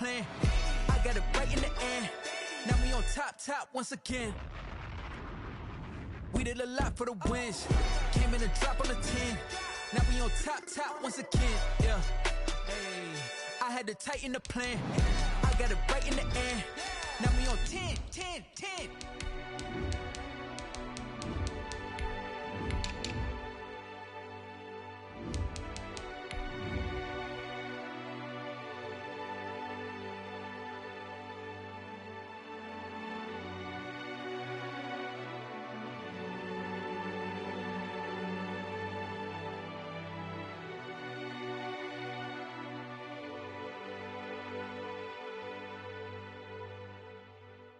plan. I got it right in the end. Now we on top once again. We did a lot for the wins. Came in and drop on the 10. Now we on top once again. Yeah. Hey. I had to tighten the plan. I got it right in the end. Now we on 10.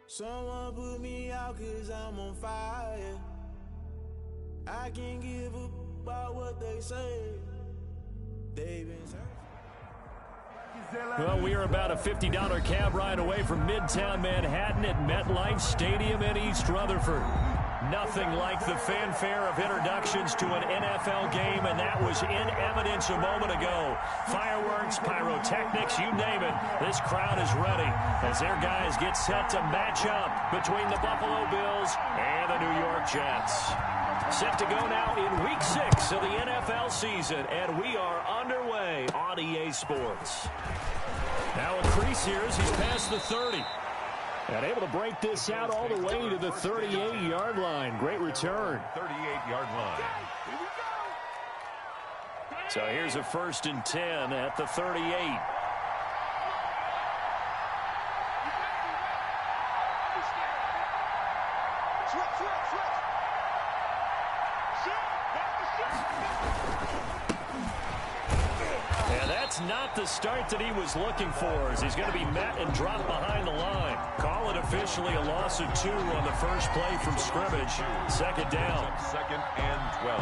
Someone put me out 'cause I'm on fire. I can't give up about what they say. They've been searching. Well, we are about a $50 cab ride away from Midtown Manhattan at MetLife Stadium in East Rutherford. Nothing like the fanfare of introductions to an NFL game, and that was in evidence a moment ago. Fireworks, pyrotechnics, you name it. This crowd is ready as their guys get set to match up between the Buffalo Bills and the New York Jets. Set to go now in Week 6 of the NFL season, and we are underway on EA Sports. Now a crease here as he's past the 30. And able to break this out all the way to the 38-yard line. Great return. 38-yard line. So here's a 1st and 10 at the 38. And that's not the start that he was looking for, as he's going to be met and dropped behind the line. Call it officially a loss of 2 on the first play from scrimmage. 2nd down. 2nd and 12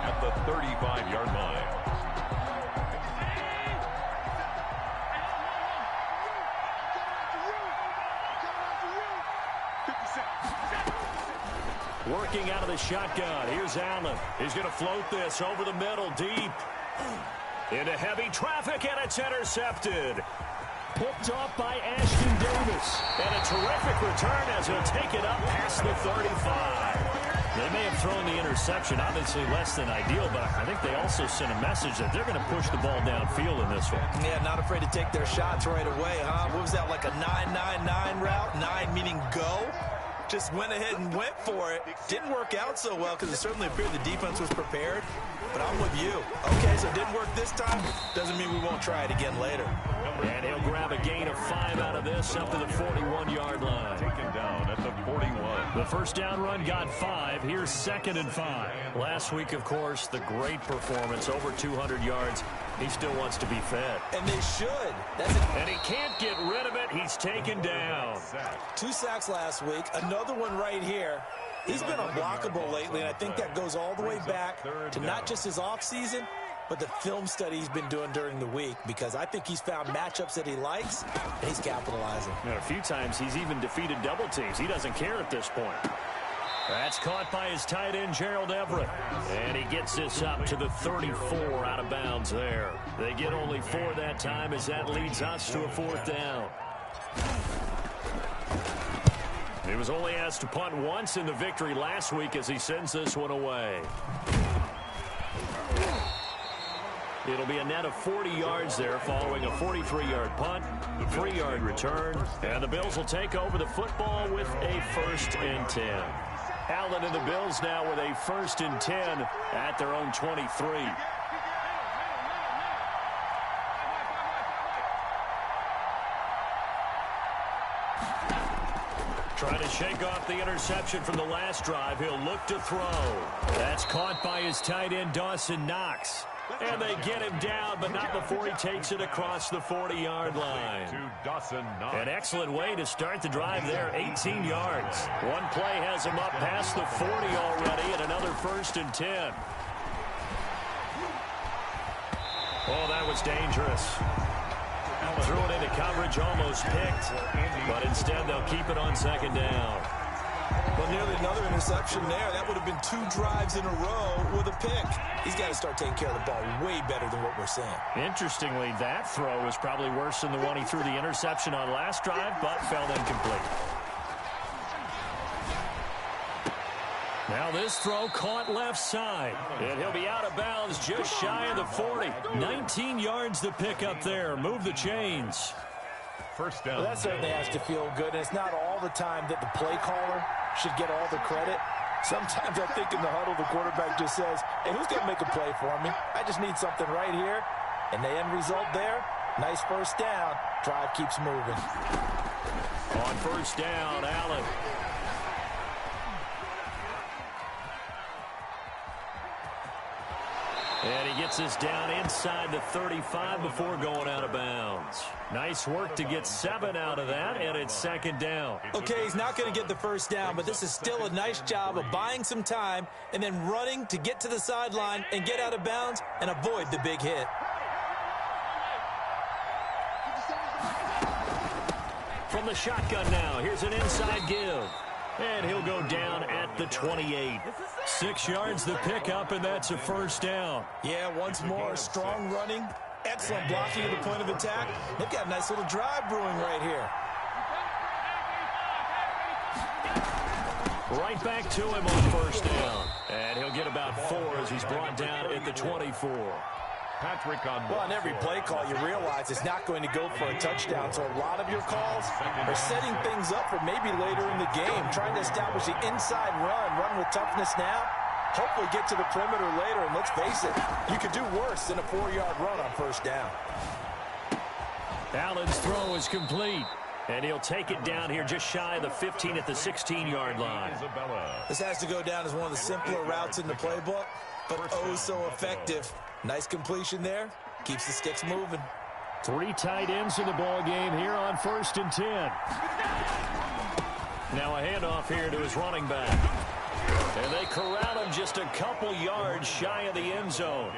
at the 35-yard line. Working out of the shotgun. Here's Allen. He's going to float this over the middle, deep. Into heavy traffic, and it's intercepted. Picked off by Ashton Davis. And a terrific return as he'll take it up past the 35. They may have thrown the interception, obviously less than ideal, but I think they also sent a message that they're going to push the ball downfield in this one. Yeah, not afraid to take their shots right away, huh? What was that, like a 9-9-9 route? 9 meaning go? Just went ahead and went for it. Didn't work out so well because it certainly appeared the defense was prepared. But I'm with you. Okay, so it didn't work this time. Doesn't mean we won't try it again later. And he'll grab a gain of 5 out of this up to the 41-yard line. Taken down at the 41. The first down run got 5. Here's 2nd and 5. Last week, of course, the great performance, over 200 yards. He still wants to be fed. And they should. And he can't get rid of it. He's taken down. 2 sacks last week. Another one right here. He's been unblockable lately, and I think that goes all the way back to not just his offseason, but the film study he's been doing during the week, because I think he's found matchups that he likes, and he's capitalizing. And a few times he's even defeated double teams. He doesn't care at this point. That's caught by his tight end, Gerald Everett. And he gets this up to the 34 out of bounds there. They get only 4 that time as that leads us to a 4th down. He was only asked to punt once in the victory last week as he sends this one away. It'll be a net of 40 yards there following a 43-yard punt, 3-yard return, and the Bills will take over the football with a 1st and 10. Allen and the Bills now with a 1st and 10 at their own 23. Trying to shake off the interception from the last drive. He'll look to throw. That's caught by his tight end, Dawson Knox. And they get him down, but not before he takes it across the 40-yard line. An excellent way to start the drive there, 18 yards. One play has him up past the 40 already, and another 1st and 10. Oh, that was dangerous. Threw it into coverage, almost picked, but instead they'll keep it on 2nd down. Well, nearly another interception there. That would have been 2 drives in a row with a pick. He's got to start taking care of the ball way better than what we're seeing. Interestingly, that throw was probably worse than the one he threw the interception on last drive, but fell incomplete. Now this throw caught left side, and he'll be out of bounds just shy of the 40. 19 yards to pick up there. Move the chains. First down. Well, that certainly has to feel good, and it's not all the time that the play caller should get all the credit. Sometimes I think in the huddle, the quarterback just says, hey, who's going to make a play for me? I just need something right here. And the end result there, nice first down. Drive keeps moving. On first down, Allen. And he gets us down inside the 35 before going out of bounds. Nice work to get 7 out of that, and it's second down. Okay, he's not going to get the first down, but this is still a nice job of buying some time and then running to get to the sideline and get out of bounds and avoid the big hit. From the shotgun now, here's an inside give. And he'll go down at the 28. 6 yards to pick up, and that's a first down. Yeah, once more, strong running, excellent blocking at the point of attack. They've got a nice little drive brewing right here. Right back to him on first down. And he'll get about 4 as he's brought down at the 24. Patrick on Well, on every play call, you realize it's not going to go for a touchdown. So a lot of your calls are setting things up for maybe later in the game, trying to establish the inside run with toughness now, hopefully get to the perimeter later. And let's face it, you could do worse than a 4-yard run on first down. Allen's throw is complete. And he'll take it down here just shy of the 15 at the 16-yard line. This has to go down as one of the simpler routes in the playbook, but oh so effective. Nice completion there. Keeps the sticks moving. 3 tight ends in the ball game here on 1st and 10. Now a handoff here to his running back. And they corral him just a couple yards shy of the end zone.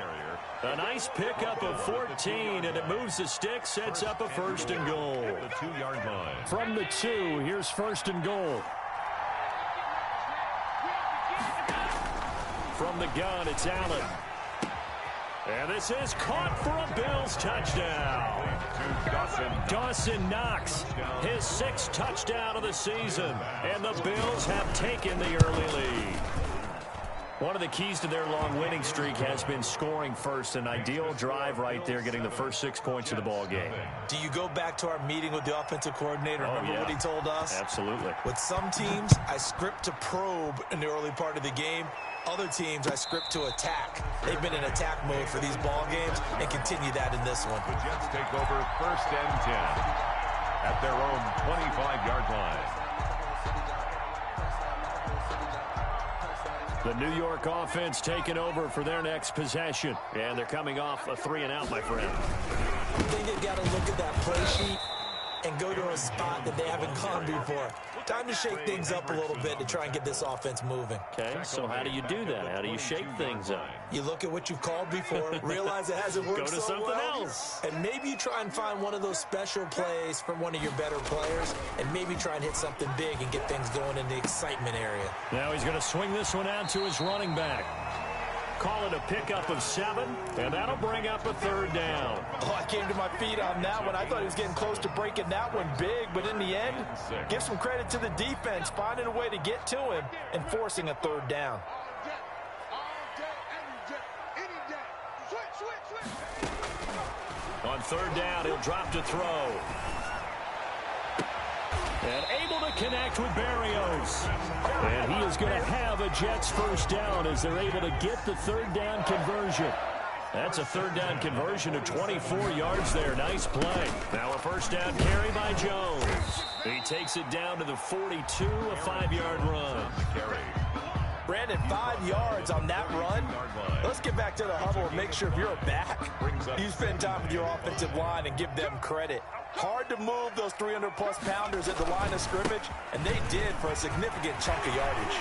A nice pickup of 14, and it moves the stick, sets up a 1st and goal. The 2-yard line. From the 2, here's 1st and goal. From the gun, it's Allen. And this is caught for a Bills touchdown. Dawson Knox, his 6th touchdown of the season. And the Bills have taken the early lead. One of the keys to their long winning streak has been scoring first. An ideal drive right there, getting the first 6 points of the ball game. Do you go back to our meeting with the offensive coordinator? Remember what he told us? Absolutely. With some teams, I script to probe in the early part of the game. Other teams, I script to attack. They've been in attack mode for these ball games and continue that in this one. The Jets take over 1st and 10 at their own 25-yard line. The New York offense taking over for their next possession. And they're coming off a 3-and-out, my friend. I think they've got to look at that play sheet and go to a spot that they haven't gone before. Time to shake things up a little bit to try and get this offense moving. Okay, so how do you do that? How do you shake things up? You look at what you've called before, realize it hasn't worked Go to so something well, else. and maybe you try and find one of those special plays from one of your better players, and maybe try and hit something big and get things going in the excitement area. Now he's going to swing this one out to his running back. Call it a pickup of 7, and that'll bring up a 3rd down. Oh, I came to my feet on that one. I thought he was getting close to breaking that one big, but in the end, give some credit to the defense, finding a way to get to him and forcing a 3rd down. On 3rd down, he'll drop to throw. And able to connect with Berrios. And he is going to have a Jets 1st down as they're able to get the 3rd down conversion. That's a 3rd down conversion of 24 yards there. Nice play. Now a 1st down carry by Jones. He takes it down to the 42, a 5-yard run. Brandon, 5 yards on that run. Let's get back to the huddle and make sure if you're back, you spend time with your offensive line and give them credit. Hard to move those 300-plus pounders at the line of scrimmage, and they did for a significant chunk of yardage.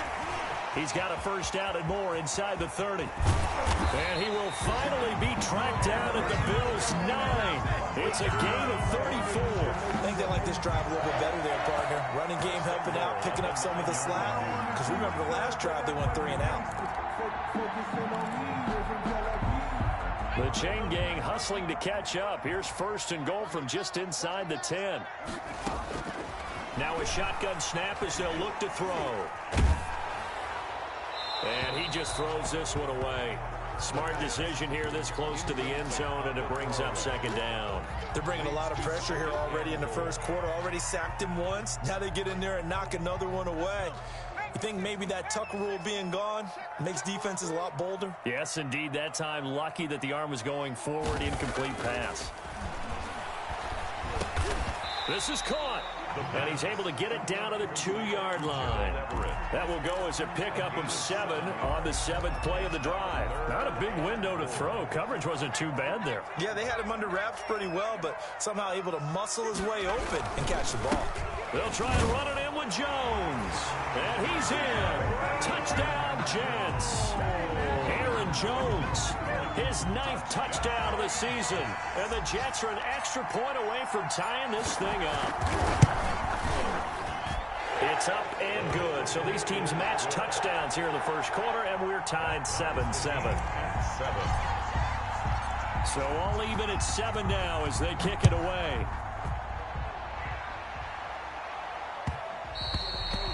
He's got a 1st down and more inside the 30. And he will finally be tracked down at the Bills' 9. It's a gain of 34. I think they like this drive a little bit better there, partner. coordinator. Running game helping out, picking up some of the slack. Because remember the last drive, they went 3 and out. The chain gang hustling to catch up. Here's 1st and goal from just inside the 10. Now a shotgun snap as they'll look to throw. And he just throws this one away. Smart decision here this close to the end zone, and it brings up 2nd down. They're bringing a lot of pressure here already in the first quarter. Already sacked him once. Now they get in there and knock another one away. You think maybe that Tucker rule being gone makes defenses a lot bolder? Yes, indeed. That time, lucky that the arm was going forward. Incomplete pass. This is caught. And he's able to get it down to the 2-yard line. That will go as a pickup of 7 on the 7th play of the drive. Not a big window to throw. Coverage wasn't too bad there. Yeah, they had him under wraps pretty well, but somehow able to muscle his way open and catch the ball. They'll try and run it in with Jones. And he's in. Touchdown, Jets. Aaron Jones, his 9th touchdown of the season. And the Jets are an extra point away from tying this thing up. It's up and good. So these teams match touchdowns here in the first quarter, and we're tied 7-7. So all even at 7 now as they kick it away.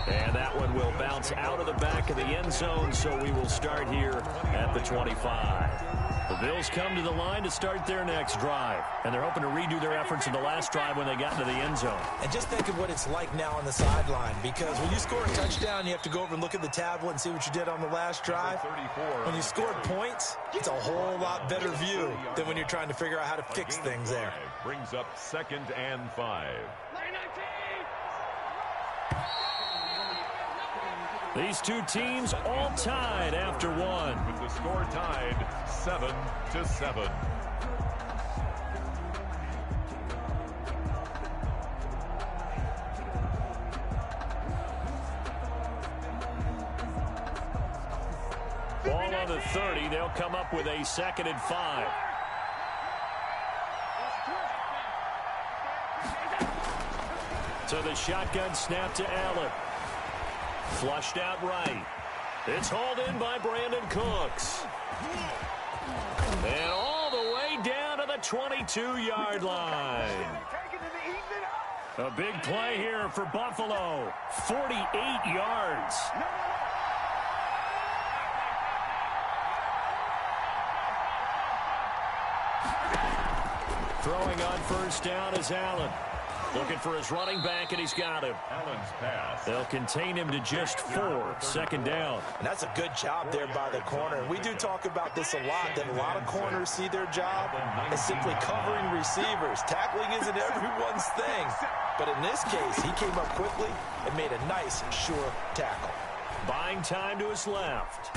And that one will bounce out of the back of the end zone, so we will start here at the 25. The Bills come to the line to start their next drive, and they're hoping to redo their efforts in the last drive when they got into the end zone. And just think of what it's like now on the sideline, because when you score a touchdown, you have to go over and look at the tablet and see what you did on the last drive. When you scored points, it's a whole lot better view than when you're trying to figure out how to fix things there. Brings up 2nd and 5. These two teams all tied after 1. With the score tied 7-7. Ball on the 30. They'll come up with a 2nd and 5. So the shotgun snap to Allen. Flushed out right. It's hauled in by Brandon Cooks. And all the way down to the 22-yard line. A big play here for Buffalo. 48 yards. Throwing on 1st down is Allen. Looking for his running back, and he's got him. Allen's pass. They'll contain him to just 4. 2nd down. And that's a good job there by the corner. We do talk about this a lot, that a lot of corners see their job as simply covering receivers. Tackling isn't everyone's thing. But in this case, he came up quickly and made a nice, sure tackle. Buying time to his left.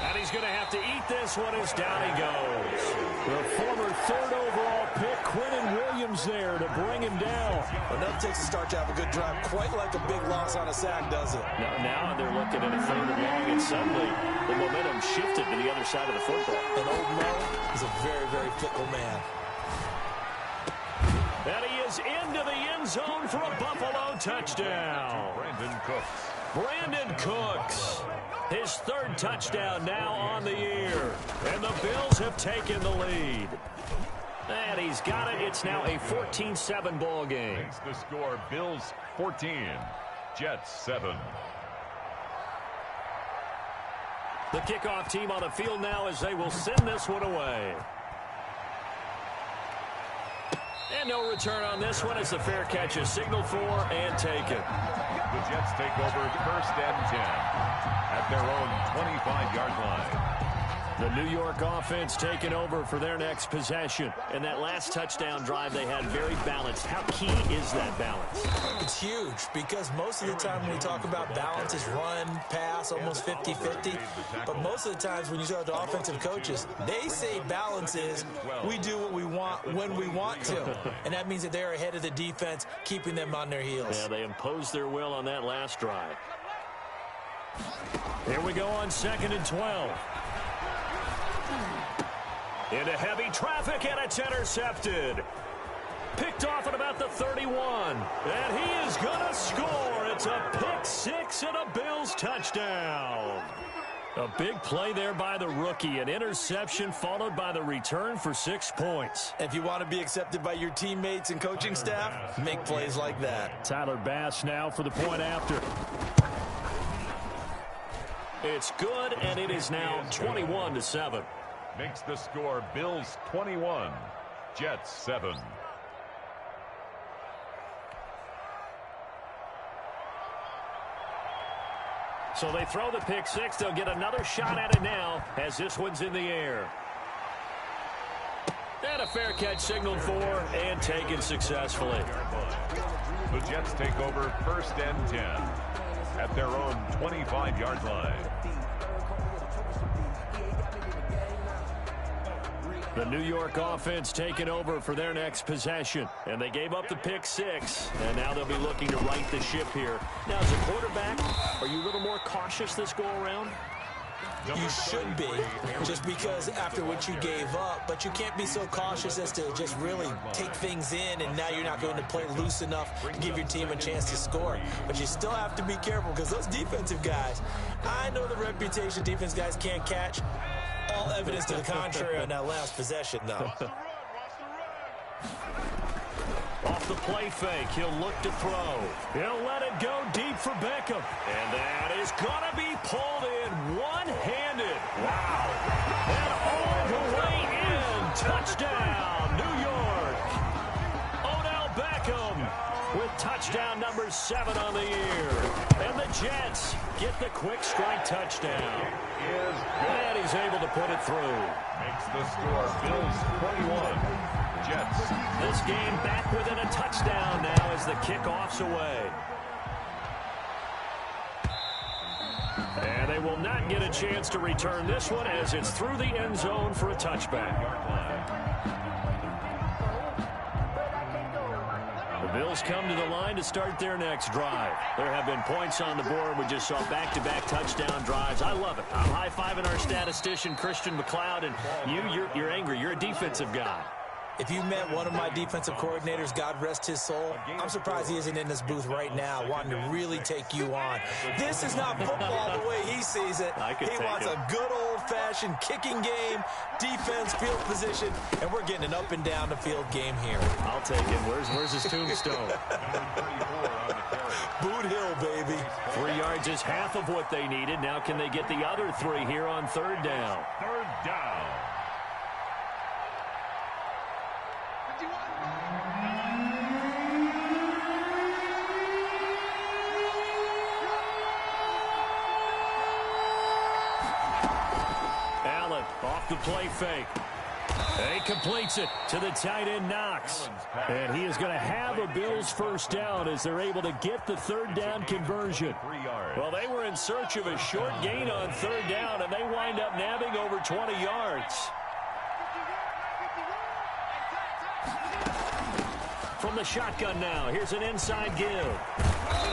And he's going to have to eat this one as down he goes. The former 3rd overall pick, Quinnen Williams, there to bring him down. Well, that takes a start to have a good drive, quite like a big loss on a sack, does it? Now they're looking at a 3rd and long, and suddenly the momentum shifted to the other side of the football. And old Mo is a very, very fickle man. And he is into the end zone for a Buffalo touchdown. Brandon Cooks. His 3rd touchdown now on the year. And the Bills have taken the lead. And he's got it. It's now a 14-7 ball game. Makes the score Bills 14, Jets 7. The kickoff team on the field now as they will send this one away. And no return on this one as the fair catch is signaled for and taken. The Jets take over 1st and 10 at their own 25-yard line. The New York offense taking over for their next possession. And that last touchdown drive they had very balanced. How key is that balance? It's huge because most of the time when we talk about balance is run, pass, almost 50-50. But most of the times when you talk to offensive coaches, they say balance is we do what we want when we want to. And that means that they're ahead of the defense, keeping them on their heels. Yeah, they imposed their will on that last drive. Here we go on 2nd and 12. Into heavy traffic, and it's intercepted. Picked off at about the 31. And he is going to score. It's a pick six and a Bills touchdown. A big play there by the rookie. An interception followed by the return for 6 points. If you want to be accepted by your teammates and coaching staff, make plays like that. Tyler Bass now for the point after. It's good, and it is now 21-7. Makes the score Bills 21, Jets 7. So they throw the pick six. They'll get another shot at it now as this one's in the air. And a fair catch signaled for and taken successfully. The Jets take over first and 10 at their own 25-yard line. The New York offense taking over for their next possession. And they gave up the pick six. And now they'll be looking to right the ship here. Now, as a quarterback, are you a little more cautious this go-around? You should be, just because after what you gave up, but you can't be so cautious as to just really take things in, and now you're not going to play loose enough to give your team a chance to score. But you still have to be careful because those defensive guys, I know the reputation defense guys can't catch. All evidence to the contrary on that last possession, though. Off the play fake, he'll look to throw. He'll let it go deep for Beckham. And that is going to be pulled in one-handed. Wow. And all the way in. Touchdown, New York. Odell Beckham with touchdown number 7 on the year. And the Jets get the quick strike touchdown. And he's able to put it through. Makes the score Bills 21, Jets. This game back within a touchdown now as the kickoff's away. And they will not get a chance to return this one as it's through the end zone for a touchback. The Bills come to the line to start their next drive. There have been points on the board. We just saw back-to-back touchdown drives. I love it. I'm high-fiving our statistician, Christian McLeod, and you're angry. You're a defensive guy. If you met one of my defensive coordinators, God rest his soul, I'm surprised he isn't in this booth right now wanting to really take you on. This is not football the way he sees it. He wants a good old-fashioned kicking game, defense, field position, and we're getting an up-and-down-the-field game here. I'll take it. Where's his tombstone? Boot Hill, baby. 3 yards is half of what they needed. Now can they get the other 3 here on third down? Third down. Off the play fake. He completes it to the tight end, Knox. And he is going to have a Bills first down as they're able to get the third down conversion. Well, they were in search of a short gain on third down, and they wind up nabbing over 20 yards. From the shotgun now, here's an inside give.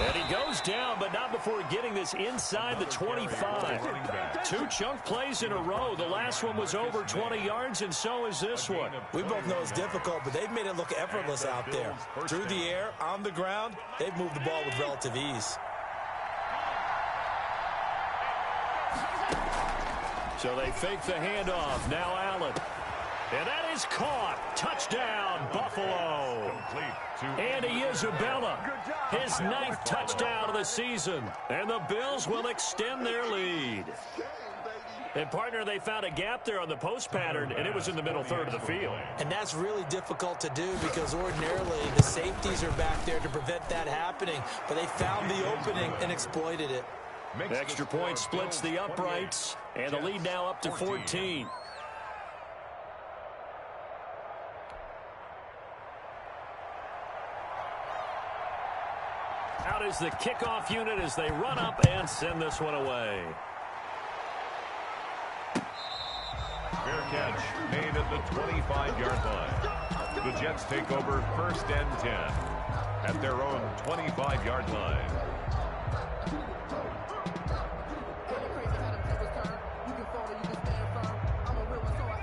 And he goes down, but not before getting this inside the 25. 2 chunk plays in a row. The last one was over 20 yards, and so is this one. We both know it's difficult, but they've made it look effortless out there. Through the air, on the ground, they've moved the ball with relative ease. So they fake the handoff. Now Allen. And that is caught. Touchdown, Buffalo. Andy Isabella, his 9th touchdown of the season. And the Bills will extend their lead. And, partner, they found a gap there on the post pattern, and it was in the middle third of the field. And that's really difficult to do because ordinarily the safeties are back there to prevent that happening. But they found the opening and exploited it. Extra point splits the uprights, and the lead now up to 14. Out is the kickoff unit as they run up and send this one away. Fair catch made at the 25-yard line. The Jets take over first and 10 at their own 25-yard line.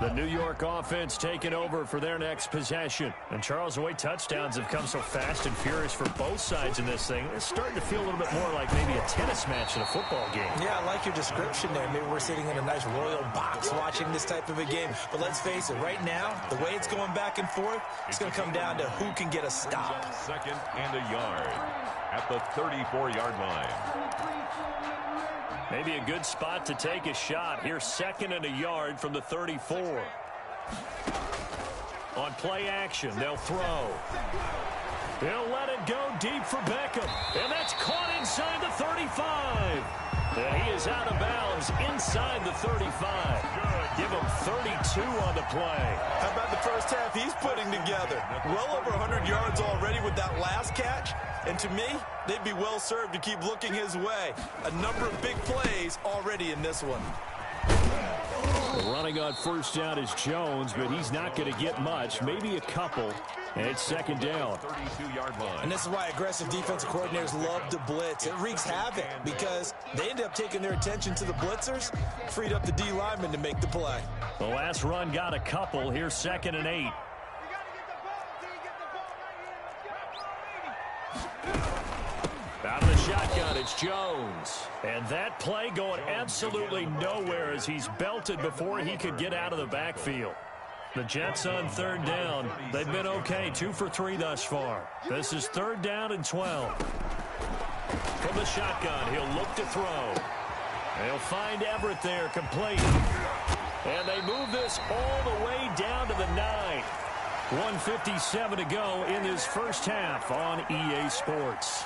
The New York offense taking over for their next possession. And Charles, the way touchdowns have come so fast and furious for both sides in this thing, it's starting to feel a little bit more like maybe a tennis match in a football game. Yeah, I like your description there. Maybe we're sitting in a nice royal box watching this type of a game. But let's face it, right now, the way it's going back and forth, it's going to come down to who can get a stop. 2nd and a yard at the 34-yard line. Maybe a good spot to take a shot. Here's 2nd and a yard from the 34. On play action, they'll throw. They'll let it go deep for Beckham. And that's caught inside the 35. And he is out of bounds inside the 35. Give him 32 on the play. How about the first half he's putting together? Well over 100 yards already with that last catch. And to me, they'd be well served to keep looking his way. A number of big plays already in this one. Running on first down is Jones, but he's not going to get much, maybe a couple. And it's 2nd down. 32-yard line. And this is why aggressive defensive coordinators love to blitz. It wreaks havoc because they end up taking their attention to the blitzers, freed up the D lineman to make the play. The last run got a couple. Here's 2nd and 8. Out of the shotgun, it's Jones. And that play going absolutely nowhere as he's belted before he could get out of the backfield. The Jets on 3rd down. They've been okay, 2 for 3 thus far. This is 3rd down and 12. From the shotgun, he'll look to throw. They'll find Everett there, complete. And they move this all the way down to the 9. 1:57 to go in this first half on EA Sports.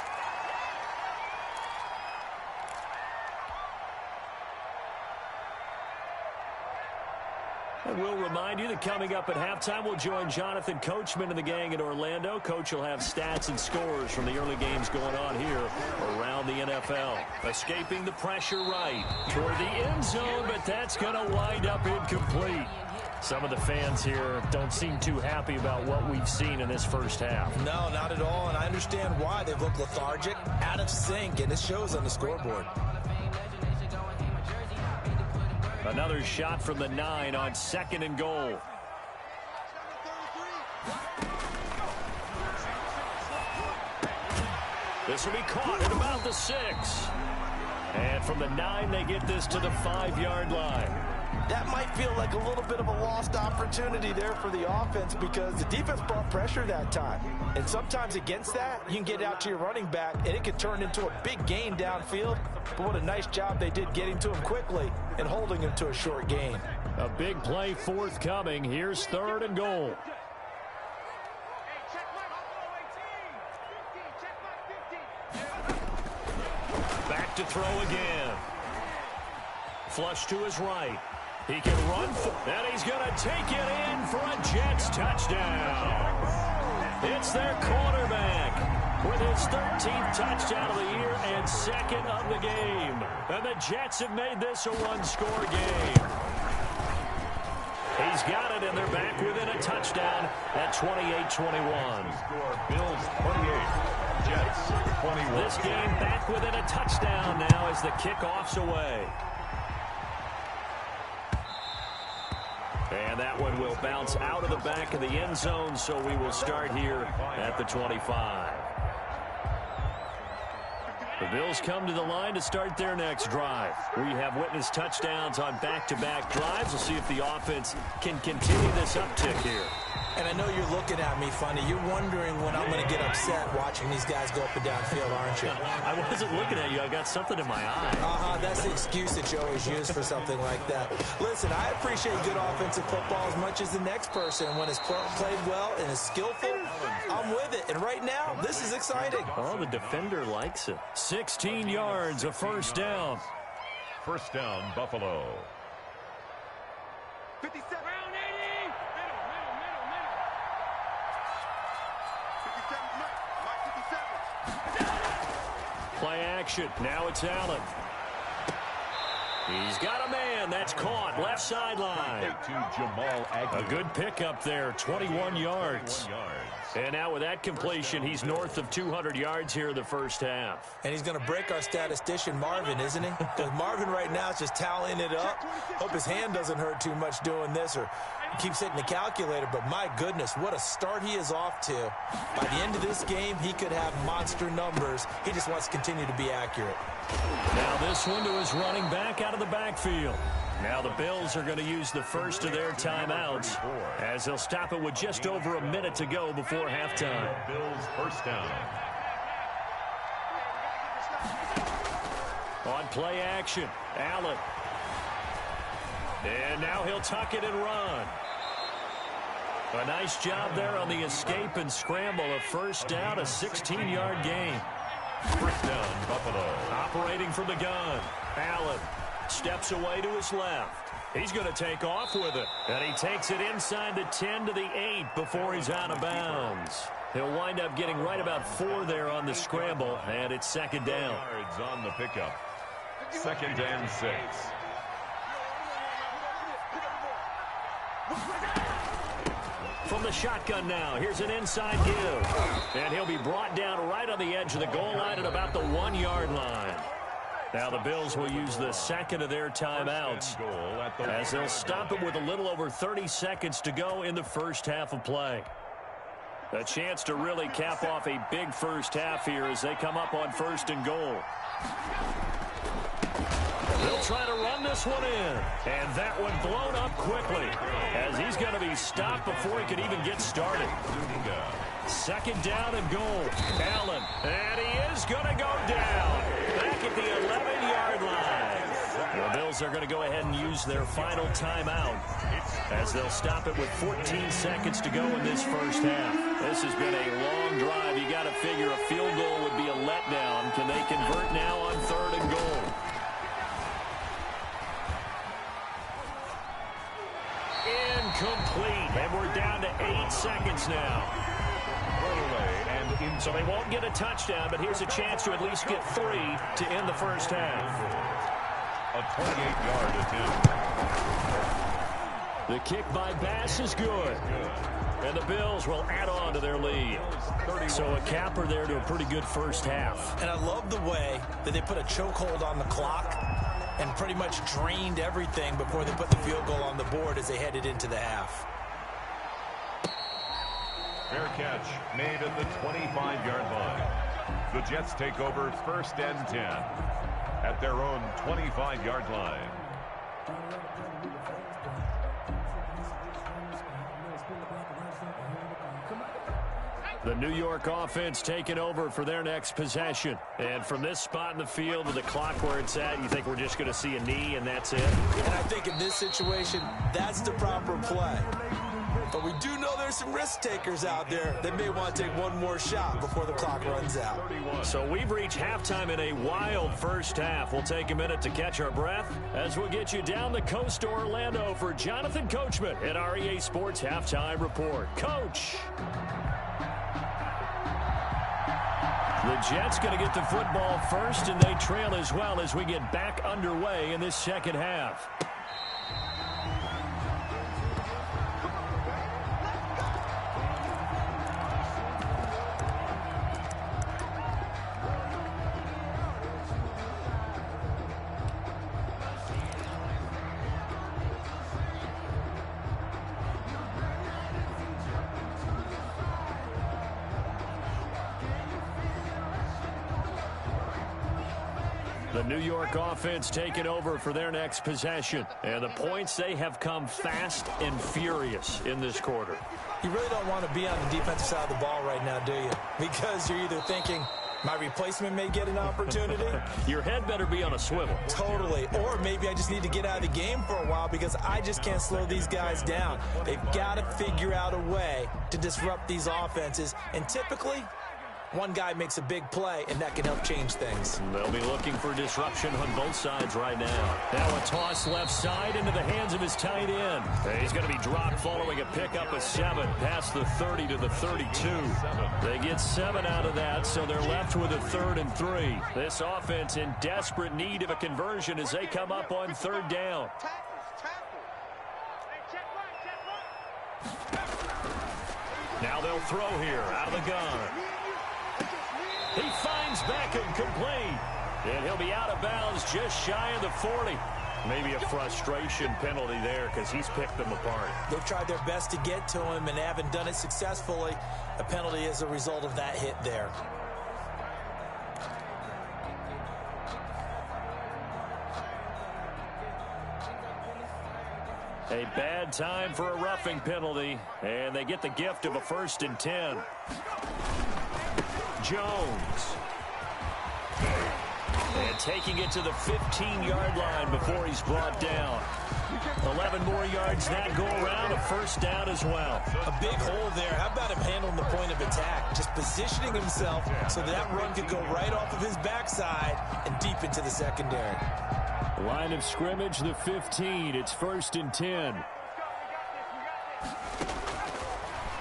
And we'll remind you that coming up at halftime, we'll join Jonathan Coachman and the gang in Orlando. Coach will have stats and scores from the early games going on here around the NFL. Escaping the pressure right toward the end zone, but that's going to wind up incomplete. Some of the fans here don't seem too happy about what we've seen in this first half. No, not at all, and I understand why. They've looked lethargic, out of sync, and it shows on the scoreboard. Another shot from the 9 on 2nd and goal. This will be caught at about the 6. And from the 9, they get this to the 5-yard line. That might feel like a little bit of a lost opportunity there for the offense because the defense brought pressure that time. And sometimes against that, you can get out to your running back, and it can turn into a big gain downfield. But what a nice job they did getting to him quickly and holding him to a short gain. A big play forthcoming. Here's 3rd and goal. Back to throw again. Flush to his right. He can run, and he's going to take it in for a Jets touchdown. It's their quarterback with his 13th touchdown of the year and 2nd of the game. And the Jets have made this a one-score game. He's got it, and they're back within a touchdown at 28-21. Bills 28, Jets 21. This game back within a touchdown now as the kickoff's away. And that one will bounce out of the back of the end zone, so we will start here at the 25. The Bills come to the line to start their next drive. We have witnessed touchdowns on back-to-back drives. We'll see if the offense can continue this uptick here. And I know you're looking at me funny. You're wondering when I'm going to get upset watching these guys go up and down field, aren't you? I wasn't looking at you. I got something in my eye. That's the excuse that you always use for something like that. Listen, I appreciate good offensive football as much as the next person. When it's played well and is skillful, I'm with it. And right now, this is exciting. Oh, the defender likes it. 16 yards, a first down. First down, Buffalo. 57. Play action. Now it's Allen. He's got a man. That's caught. Left sideline. To Jamal Agnew. A good pickup there. 21 yards. 21 yards. And now with that completion, he's north of 200 yards here in the first half. And he's going to break our statistician, Marvin, isn't he? Because Marvin right now is just tallying it up. Hope his hand doesn't hurt too much doing this, or he keeps hitting the calculator. But my goodness, what a start he is off to. By the end of this game, he could have monster numbers. He just wants to continue to be accurate. Now this one to his running back out of the backfield. Now the Bills are going to use the first of their timeouts as they'll stop it with just over a minute to go before halftime. Bills first down. On play action, Allen. And now he'll tuck it and run. A nice job there on the escape and scramble. A first down, a 16-yard gain. First down, Buffalo. Operating from the gun, Allen steps away to his left. He's going to take off with it. And he takes it inside the 10 to the 8 before he's out of bounds. He'll wind up getting right about 4 there on the scramble, and it's second down. Yards on the pickup. Second and 6. From the shotgun now, here's an inside give. And he'll be brought down right on the edge of the goal line at about the 1-yard line. Now the Bills will use the second of their timeouts as they'll stop it with a little over 30 seconds to go in the first half of play. A chance to really cap off a big first half here as they come up on first and goal. They'll try to run this one in. And that one blown up quickly as he's going to be stopped before he can even get started. Second down and goal. Allen. And he is going to go down. Back at the 11-yard line. The Bills are going to go ahead and use their final timeout as they'll stop it with 14 seconds to go in this first half. This has been a long drive. You got to figure a field goal would be a letdown. Can they convert now on third and goal? Incomplete. And we're down to 8 seconds now. So they won't get a touchdown, but here's a chance to at least get 3 to end the first half. A 28-yard attempt. The kick by Bass is good. And the Bills will add on to their lead. So a capper there to a pretty good first half. And I love the way that they put a chokehold on the clock and pretty much drained everything before they put the field goal on the board as they headed into the half. Fair catch made at the 25-yard line. The Jets take over first and 10 at their own 25-yard line. The New York offense taking over for their next possession. And from this spot in the field with the clock where it's at, you think we're just going to see a knee and that's it? And I think in this situation, that's the proper play. But we do know there's some risk takers out there that may want to take one more shot before the clock runs out. So we've reached halftime in a wild first half. We'll take a minute to catch our breath as we'll get you down the coast to Orlando for Jonathan Coachman at our EA Sports Halftime Report. Coach! The Jets going to get the football first, and they trail as well as we get back underway in this second half. The New York offense taking over for their next possession. And the points, they have come fast and furious in this quarter. You really don't want to be on the defensive side of the ball right now, do you? Because you're either thinking, my replacement may get an opportunity. Your head better be on a swivel. Totally. Or maybe I just need to get out of the game for a while because I just can't slow these guys down. They've got to figure out a way to disrupt these offenses. And typically, one guy makes a big play, and that can help change things. They'll be looking for disruption on both sides right now. Now a toss left side into the hands of his tight end. He's going to be dropped following a pickup of 7 past the 30 to the 32. They get 7 out of that, so they're left with a 3rd and 3. This offense in desperate need of a conversion as they come up on 3rd down. Now they'll throw here out of the gun. He finds Beckham complete. And he'll be out of bounds just shy of the 40. Maybe a frustration penalty there because he's picked them apart. They've tried their best to get to him and haven't done it successfully. A penalty is a result of that hit there. A bad time for a roughing penalty, and they get the gift of a 1st and 10. Jones. And taking it to the 15-yard line before he's brought down. 11 more yards that go around, a 1st down as well. A big hole there. How about him handling the point of attack? Just positioning himself so that run could go right off of his backside and deep into the secondary. Line of scrimmage, the 15. It's 1st and 10.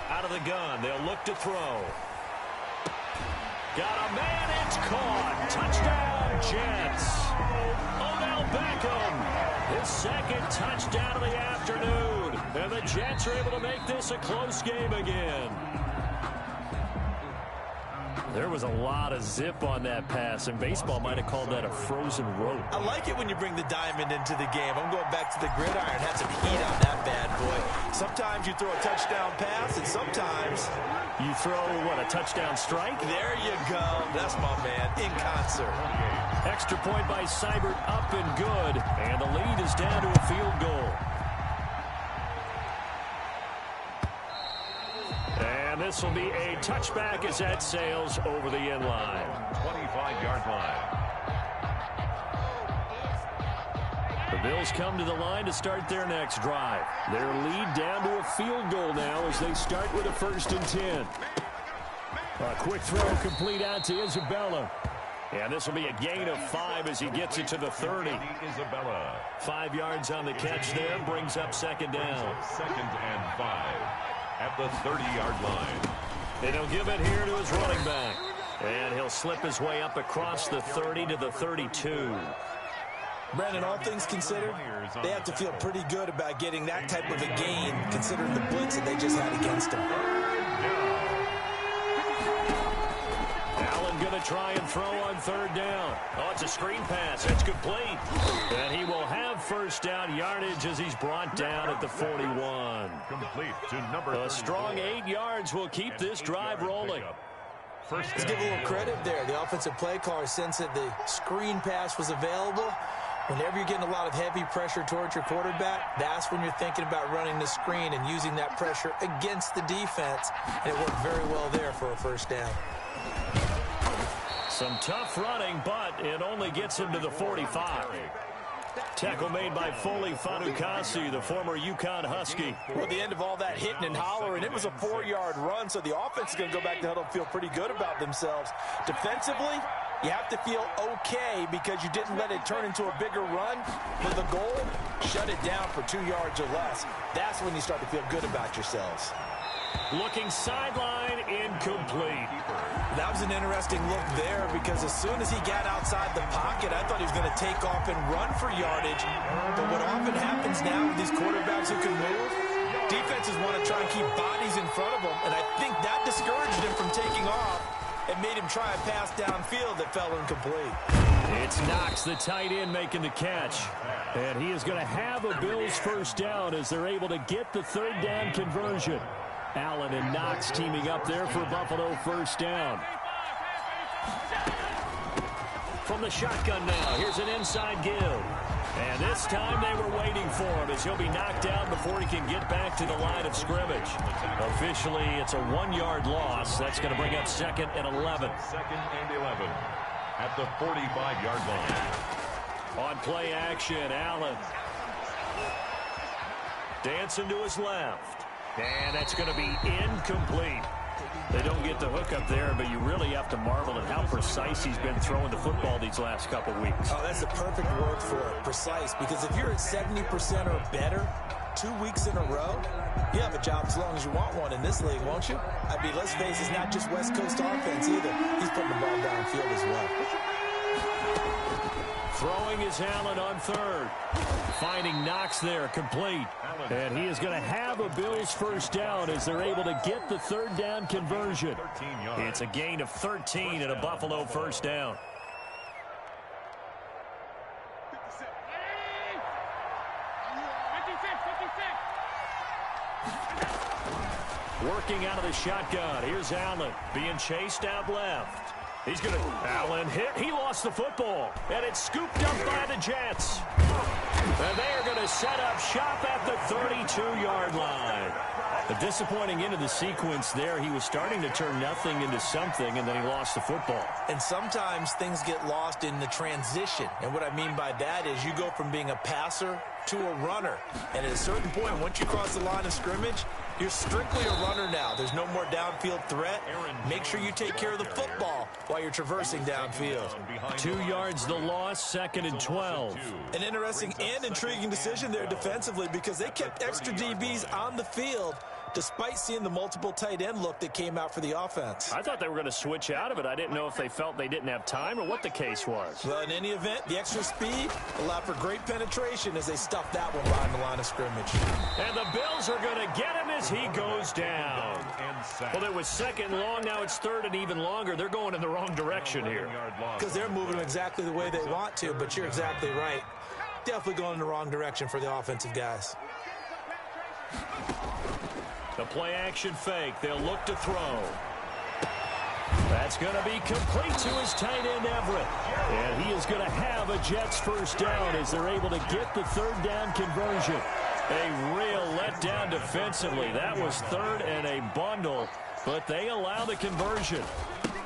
Out of the gun. They'll look to throw. Got a man. It's caught. Touchdown, Jets. Odell Beckham. His 2nd touchdown of the afternoon. And the Jets are able to make this a close game again. There was a lot of zip on that pass, and baseball might have called that a frozen rope. I like it when you bring the diamond into the game. I'm going back to the gridiron. Had some heat on that bad boy. Sometimes you throw a touchdown pass, and sometimes you throw, what, a touchdown strike? There you go. That's my man, in concert. Extra point by Seibert, up and good, and the lead is down to a field goal. And this will be a touchback as that sails over the end line. 25-yard line. The Bills come to the line to start their next drive. Their lead down to a field goal now as they start with a 1st and 10. A quick throw complete out to Isabella. And this will be a gain of 5 as he gets it to the 30. Isabella. 5 yards on the catch there, brings up 2nd down. 2nd and 5 at the 30-yard line. And he'll give it here to his running back. And he'll slip his way up across the 30 to the 32. Brandon, all things considered, they have to feel pretty good about getting that type of a gain, considering the blitz that they just had against them. Allen going to try and throw on 3rd down. Oh, it's a screen pass. It's complete. And he will have 1st down yardage as he's brought down at the 41. Complete to number A strong 8 yards will keep this drive rolling. Let's give a little credit there. The offensive play caller sensed that the screen pass was available. Whenever you're getting a lot of heavy pressure towards your quarterback, that's when you're thinking about running the screen and using that pressure against the defense. And it worked very well there for a 1st down. Some tough running, but it only gets him to the 45. Tackle made by Foley Fanukasi, the former UConn Husky. Well, at the end of all that hitting and hollering, it was a 4-yard run, so the offense is going to go back to the huddle and feel pretty good about themselves. Defensively, you have to feel okay because you didn't let it turn into a bigger run. With the goal, shut it down for 2 yards or less. That's when you start to feel good about yourselves. Looking sideline, incomplete. That was an interesting look there because as soon as he got outside the pocket, I thought he was going to take off and run for yardage. But what often happens now with these quarterbacks who can move, defenses want to try and keep bodies in front of them, and I think that discouraged him from taking off and made him try a pass downfield that fell incomplete. It's Knox, the tight end, making the catch. And he is going to have a Bills 1st down as they're able to get the 3rd down conversion. Allen and Knox teaming up there for Buffalo 1st down. From the shotgun now, here's an inside give. And this time they were waiting for him as he'll be knocked out before he can get back to the line of scrimmage. Officially, it's a 1-yard loss. That's going to bring up 2nd and 11. 2nd and 11 at the 45-yard line. On play action, Allen. Dancing to his left. And that's going to be incomplete. They don't get the hook up there, but you really have to marvel at how precise he's been throwing the football these last couple weeks. Oh, that's the perfect word for it, precise. Because if you're at 70% or better 2 weeks in a row, you have a job as long as you want one in this league, won't you? I mean, let's face it, it's not just West Coast offense either. He's putting the ball downfield as well. Throwing is Allen on 3rd. finding Knox there, complete. And he is going to have a Bills first down as they're able to get the third down conversion. It's a gain of 13 and a Buffalo first down. Working out of the shotgun. Here's Allen being chased out left. He's going to, Allen hit. He lost the football, and it's scooped up by the Jets. And they are going to set up shop at the 32-yard line. A disappointing end of the sequence there. He was starting to turn nothing into something, and then he lost the football. And sometimes things get lost in the transition. And what I mean by that is you go from being a passer to a runner. And at a certain point, once you cross the line of scrimmage, you're strictly a runner now. There's no more downfield threat. Make sure you take care of the football while you're traversing downfield. 2 yards the loss, 2nd and 12. An interesting and intriguing decision there defensively because they kept extra DBs on the field despite seeing the multiple tight end look that came out for the offense. I thought they were going to switch out of it. I didn't know if they felt they didn't have time or what the case was. Well, in any event, the extra speed allowed for great penetration as they stuffed that one behind the line of scrimmage. And the Bills are going to get him as he goes down. Well, it was 2nd and long. Now it's 3rd and even longer. They're going in the wrong direction here. Because they're moving exactly the way they want to, but you're exactly right. Definitely going in the wrong direction for the offensive guys. The play-action fake. They'll look to throw. That's going to be complete to his tight end, Everett. And he is going to have a Jets first down as they're able to get the third down conversion. A real letdown defensively. That was 3rd and a bundle, but they allow the conversion.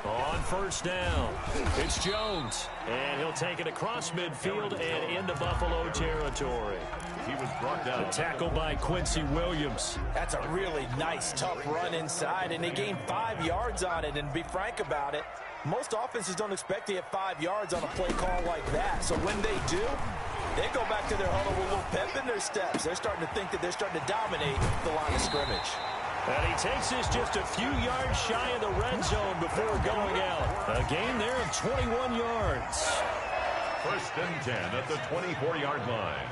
On first down, it's Jones, and he'll take it across midfield and into Buffalo territory. He was brought down. A tackle by Quincy Williams. That's a really nice, tough run inside, and they gained 5 yards on it. And to be frank about it, most offenses don't expect to get 5 yards on a play call like that. So when they do, they go back to their huddle with a little pep in their steps. They're starting to think that they're starting to dominate the line of scrimmage. And he takes this just a few yards shy of the red zone before going out. A gain there of 21 yards. 1st and 10 at the 24-yard line.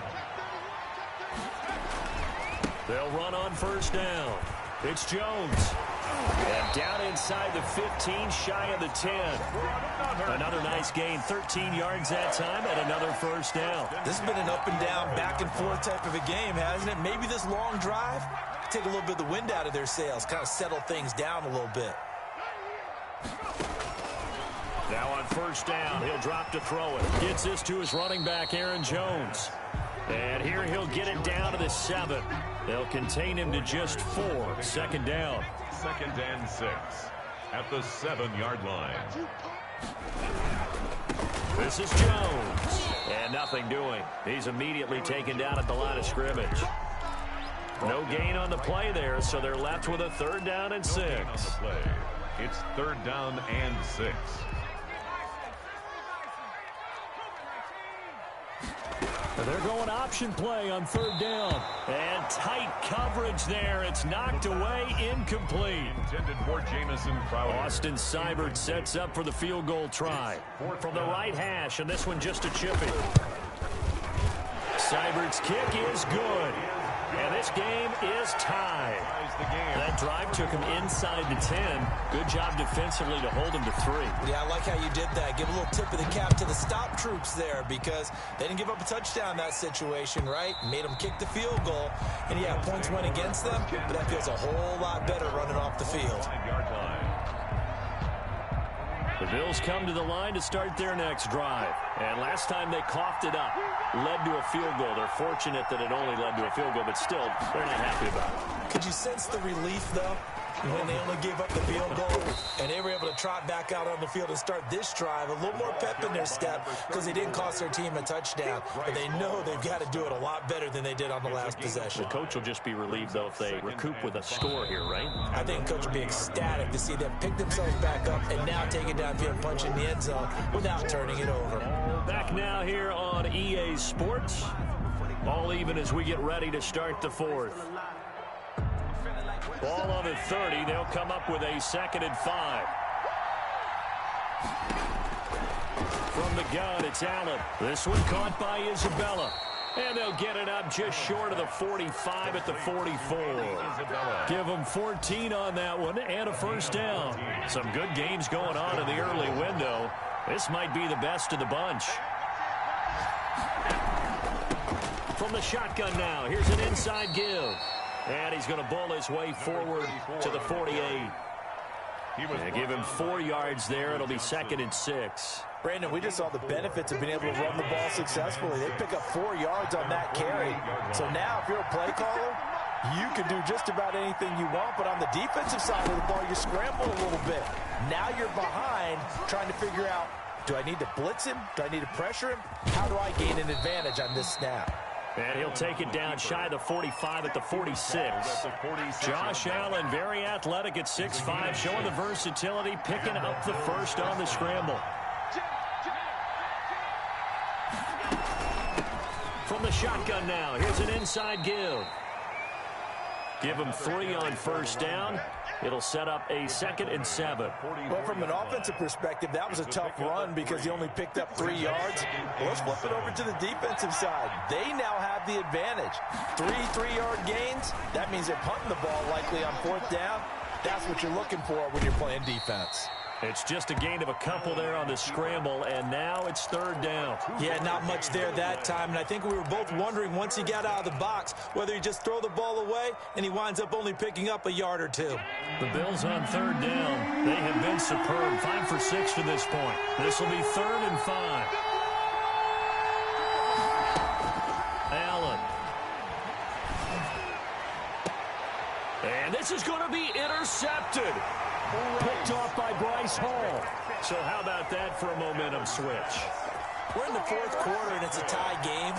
They'll run on first down. It's Jones. And down inside the 15, shy of the 10. Another nice gain, 13 yards that time, and another first down. This has been an up and down, back and forth type of a game, hasn't it? Maybe this long drive take a little bit of the wind out of their sails, kind of settle things down a little bit. Now on first down, he'll drop to throw it. Gets this to his running back, Aaron Jones. And here he'll get it down to the 7. They'll contain him to just 4. 2nd down. 2nd and 6 at the 7-yard line. This is Jones. And nothing doing. He's immediately taken down at the line of scrimmage. No gain on the play there, so they're left with a 3rd down and 6. It's 3rd down and 6. They're going option play on 3rd down. And tight coverage there. It's knocked away, incomplete. Intended for Jamison Crowder. Austin Seibert sets up for the field goal try. From the right hash, and this one just a chippy. Seibert's kick is good. And this game is tied. That drive took him inside the 10. Good job defensively to hold him to 3. Yeah, I like how you did that. Give a little tip of the cap to the stop troops there because they didn't give up a touchdown in that situation, right? Made them kick the field goal. And, yeah, points went against them, but that feels a whole lot better running off the field. 5-yard line. The Bills come to the line to start their next drive. And last time they coughed it up, led to a field goal. They're fortunate that it only led to a field goal, but still, they're not happy about it. Could you sense the relief, though, when they only gave up the field goal and they were able to trot back out on the field and start this drive? A little more pep in their step because they didn't cost their team a touchdown, but they know they've got to do it a lot better than they did on the last possession. The coach will just be relieved, though, if they recoup with a score here, right? I think the coach will be ecstatic to see them pick themselves back up and now take it downfield and punch in the end zone without turning it over. Back now here on EA Sports. All even as we get ready to start the 4th. Ball on the 30. They'll come up with a 2nd and 5. From the gun, it's Allen. This one caught by Isabella. And they'll get it up just short of the 45 at the 44. Give them 14 on that one and a first down. Some good games going on in the early window. This might be the best of the bunch. From the shotgun now, here's an inside give. And he's going to bull his way forward to the 48. Give him 4 yards there. It'll be 2nd and 6. Brandon, we just saw the benefits of being able to run the ball successfully. They pick up 4 yards on that carry. So now if you're a play caller, you can do just about anything you want. But on the defensive side of the ball, you scramble a little bit. Now you're behind trying to figure out, do I need to blitz him? Do I need to pressure him? How do I gain an advantage on this snap? And he'll take it down shy of the 45 at the 46. Josh Allen, very athletic at 6'5", showing the versatility, picking up the first on the scramble. From the shotgun now, here's an inside give. Give him 3 on first down. It'll set up a 2nd and 7. Well, from an offensive perspective, that was a tough run because he only picked up 3 yards. Well, let's flip it over to the defensive side. They now have the advantage. 3 3-yard gains. That means they're punting the ball likely on 4th down. That's what you're looking for when you're playing defense. It's just a gain of a couple there on the scramble, and now it's 3rd down. Yeah, not much there that time, and I think we were both wondering once he got out of the box whether he just throw the ball away and he winds up only picking up a yard or 2. The Bills on 3rd down. They have been superb. 5 for 6 to this point. This will be 3rd and 5. Allen. And this is going to be intercepted. Picked off by Bryce Hall. So how about that for a momentum switch? We're in the 4th quarter, and it's a tie game.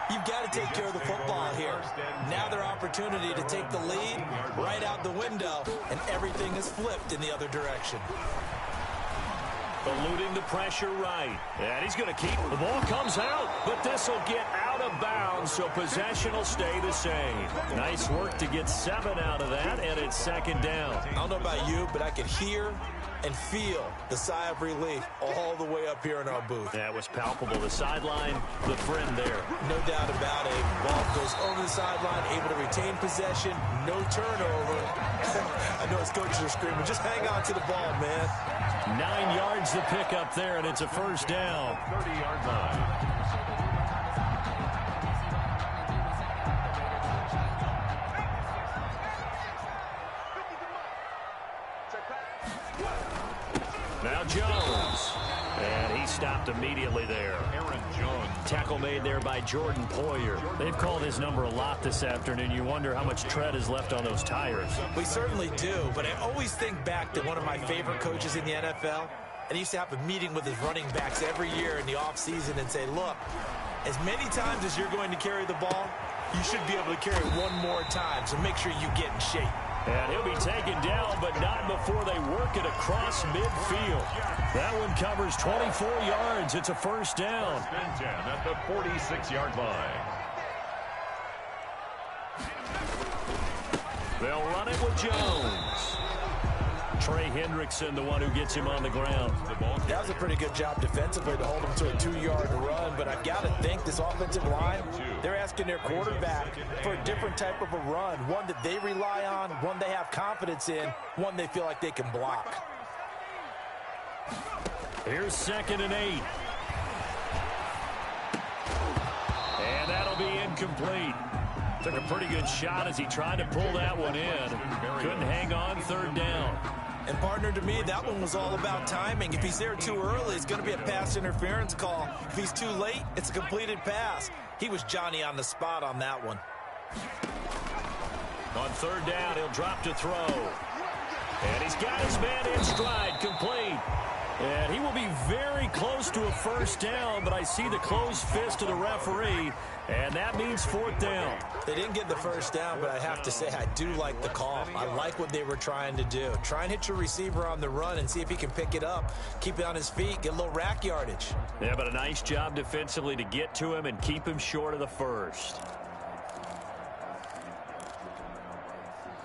You've got to take care of the football here. Now their opportunity to take the lead right out the window, and everything is flipped in the other direction. Eluding the pressure right. And he's going to keep. The ball comes out, but this will get out of bounds, so possession will stay the same. Nice work to get 7 out of that, and it's 2nd down. I don't know about you, but I could hear and feel the sigh of relief all the way up here in our booth. That was palpable. The sideline, the friend there. No doubt about it. Ball goes over the sideline, able to retain possession, no turnover. I know his coaches are screaming, just hang on to the ball, man. 9 yards to pick up there, and it's a first down. 30-yard line. Now Jones. And he stopped immediately there. Aaron Jones. Tackle made there by Jordan Poyer. They've called his number a lot this afternoon. You wonder how much tread is left on those tires. We certainly do, but I always think back to one of my favorite coaches in the NFL. And he used to have a meeting with his running backs every year in the offseason and say, look, as many times as you're going to carry the ball, you should be able to carry it one more time, so make sure you get in shape. And he'll be taken down, but not before they work it across midfield. That one covers 24 yards. It's a first down. At the 46-yard line. They'll run it with Jones. Trey Hendrickson, the one who gets him on the ground. That was a pretty good job defensively to hold him to a 2-yard run, but I've got to think this offensive line, they're asking their quarterback for a different type of a run, one that they rely on, one they have confidence in, one they feel like they can block. Here's 2nd and 8. And that'll be incomplete. Took a pretty good shot as he tried to pull that one in. Couldn't hang on, 3rd down. And, partner, to me, that one was all about timing. If he's there too early, it's going to be a pass interference call. If he's too late, it's a completed pass. He was Johnny on the spot on that one. On 3rd down, he'll drop to throw. And he's got his man in stride, complete. And he will be very close to a first down, but I see the closed fist of the referee, and that means 4th down. They didn't get the first down, but I have to say I do like the call. I like what they were trying to do. Try and hit your receiver on the run and see if he can pick it up, keep it on his feet, get a little rack yardage. Yeah, but a nice job defensively to get to him and keep him short of the first.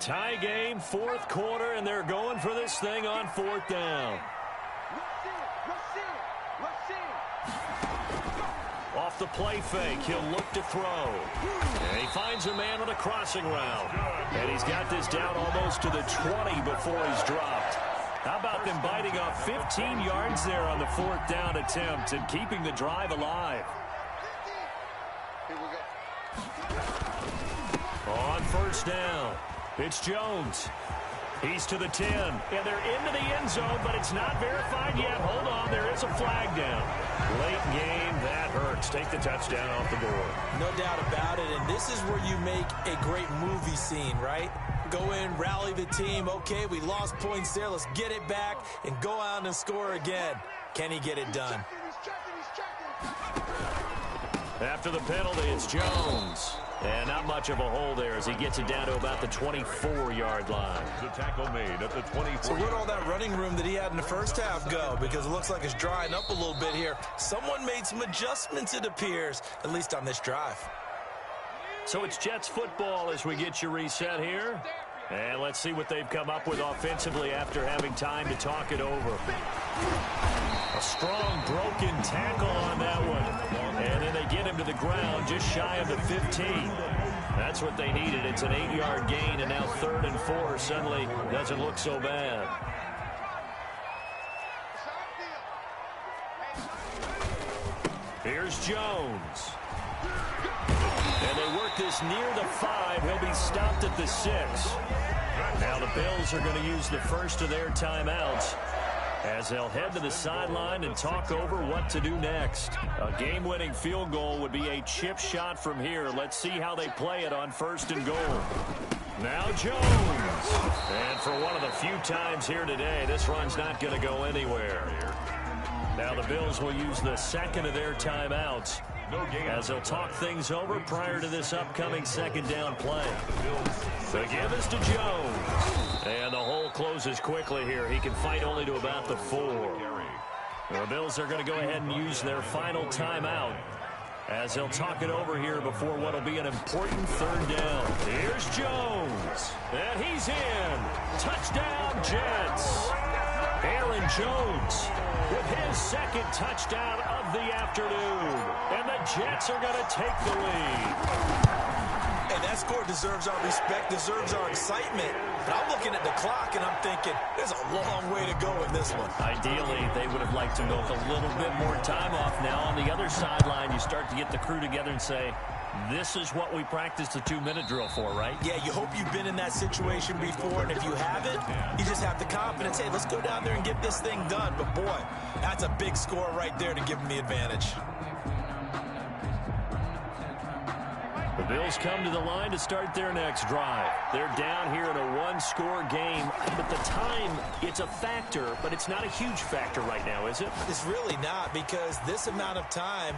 Tie game, 4th quarter, and they're going for this thing on 4th down. Off the play fake, he'll look to throw. And he finds a man on a crossing route. And he's got this down almost to the 20 before he's dropped. How about them biting off 15 yards there on the 4th down attempt and keeping the drive alive? On 1st down, it's Jones. He's to the 10, and they're into the end zone, but it's not verified yet. Hold on, there is a flag down. Late game, that hurts. Take the touchdown off the board. No doubt about it, and this is where you make a great movie scene, right? Go in, rally the team. Okay, we lost points there. Let's get it back and go out and score again. Can he get it done? After the penalty, it's Jones. And not much of a hole there as he gets it down to about the 24-yard line. The tackle made at the 24. So where'd all that running room that he had in the first half go? Because it looks like it's drying up a little bit here. Someone made some adjustments, it appears, at least on this drive. So it's Jets football as we get you reset here. And let's see what they've come up with offensively after having time to talk it over. A strong broken tackle on that one. And then they get him to the ground just shy of the 15. That's what they needed. It's an 8-yard gain, and now 3rd and 4 suddenly doesn't look so bad. Here's Jones. And they work this near the 5. He'll be stopped at the 6. Now the Bills are going to use the first of their timeouts as they'll head to the sideline and talk over what to do next. A game-winning field goal would be a chip shot from here. Let's see how they play it on 1st and goal. Now Jones. And for one of the few times here today, this run's not going to go anywhere. Now the Bills will use the second of their timeouts as they'll talk things over prior to this upcoming 2nd down play. The give is to Jones. And the hole closes quickly here. He can fight only to about the 4. The Bills are going to go ahead and use their final timeout as they'll talk it over here before what will be an important 3rd down. Here's Jones. And he's in. Touchdown, Jets. Aaron Jones with his 2nd touchdown of the afternoon. And the Jets are going to take the lead. And that score deserves our respect, deserves our excitement. But I'm looking at the clock, and I'm thinking, there's a long way to go in this one. Ideally, they would have liked to milk a little bit more time off. Now, on the other sideline, you start to get the crew together and say, this is what we practiced the 2-minute drill for, right? Yeah, you hope you've been in that situation before, and if you haven't, you just have the confidence, hey, let's go down there and get this thing done. But, boy, that's a big score right there to give them the advantage. The Bills come to the line to start their next drive. They're down here in a 1-score game. But the time, it's a factor, but it's not a huge factor right now, is it? It's really not, because this amount of time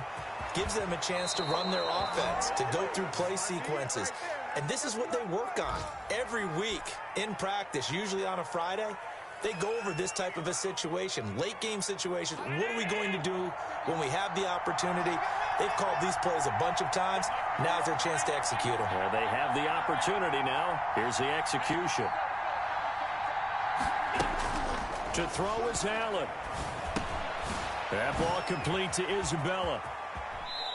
gives them a chance to run their offense, to go through play sequences. And this is what they work on every week in practice, usually on a Friday. They go over this type of a situation, late game situation. What are we going to do when we have the opportunity? They've called these plays a bunch of times. Now's their chance to execute them. Well, they have the opportunity now. Here's the execution. To throw is Allen. That ball complete to Isabella.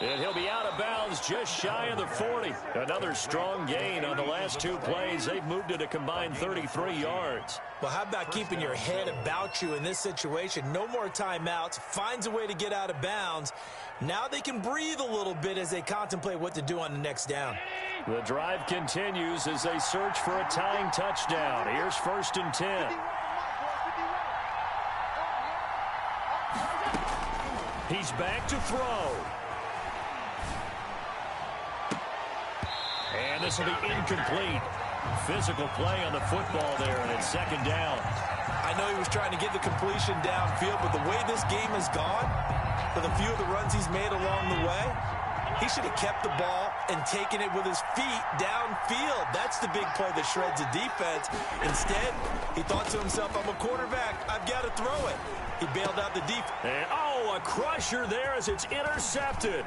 And he'll be out of bounds just shy of the 40. Another strong gain on the last 2 plays. They've moved it a combined 33 yards. Well, how about keeping your head about you in this situation? No more timeouts. Finds a way to get out of bounds. Now they can breathe a little bit as they contemplate what to do on the next down. The drive continues as they search for a tying touchdown. Here's 1st and 10. He's back to throw. And this will be incomplete. Physical play on the football there, and it's 2nd down. I know he was trying to get the completion downfield, but the way this game has gone, with a few of the runs he's made along the way, he should have kept the ball and taken it with his feet downfield. That's the big play that shreds the defense. Instead, he thought to himself, I'm a quarterback. I've got to throw it. He bailed out the defense. And, a crusher there as it's intercepted.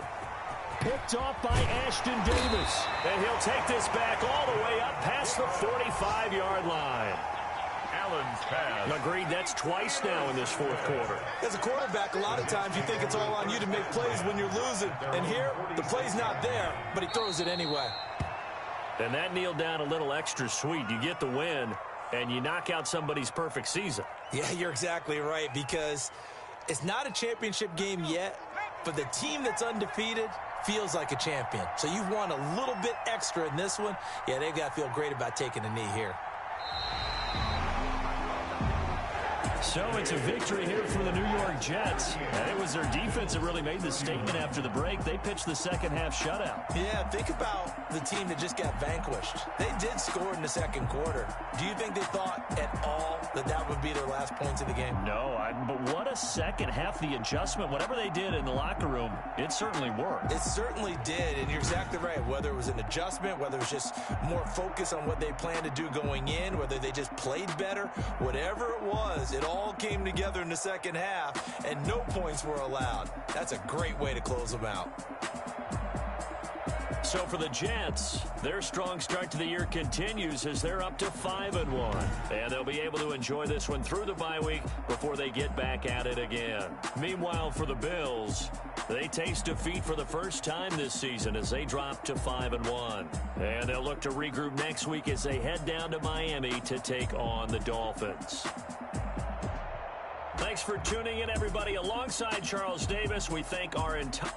Picked off by Ashton Davis. And he'll take this back all the way up past the 45-yard line. Allen's pass. Agreed, that's twice now in this fourth quarter. As a quarterback, a lot of times you think it's all on you to make plays when you're losing. And here, the play's not there, but he throws it anyway. And that kneeled down a little extra sweet. You get the win, and you knock out somebody's perfect season. Yeah, you're exactly right, because it's not a championship game yet, but the team that's undefeated feels like a champion. So you've won a little bit extra in this one. Yeah, they've got to feel great about taking a knee here. So it's a victory here for the New York Jets. And it was their defense that really made the statement after the break. They pitched the second half shutout. Yeah, think about the team that just got vanquished. They did score in the second quarter. Do you think they thought at all that that would be their last points of the game? No, but what a second half. The adjustment, whatever they did in the locker room, it certainly worked. It certainly did, and you're exactly right. Whether it was an adjustment, whether it was just more focus on what they planned to do going in, whether they just played better, whatever it was, it all came together in the second half, and no points were allowed. That's a great way to close them out. So for the Jets, their strong start to the year continues as they're up to 5-1. And they'll be able to enjoy this one through the bye week before they get back at it again. Meanwhile, for the Bills, they taste defeat for the first time this season as they drop to 5-1. And they'll look to regroup next week as they head down to Miami to take on the Dolphins. Thanks for tuning in, everybody. Alongside Charles Davis, we thank our entire...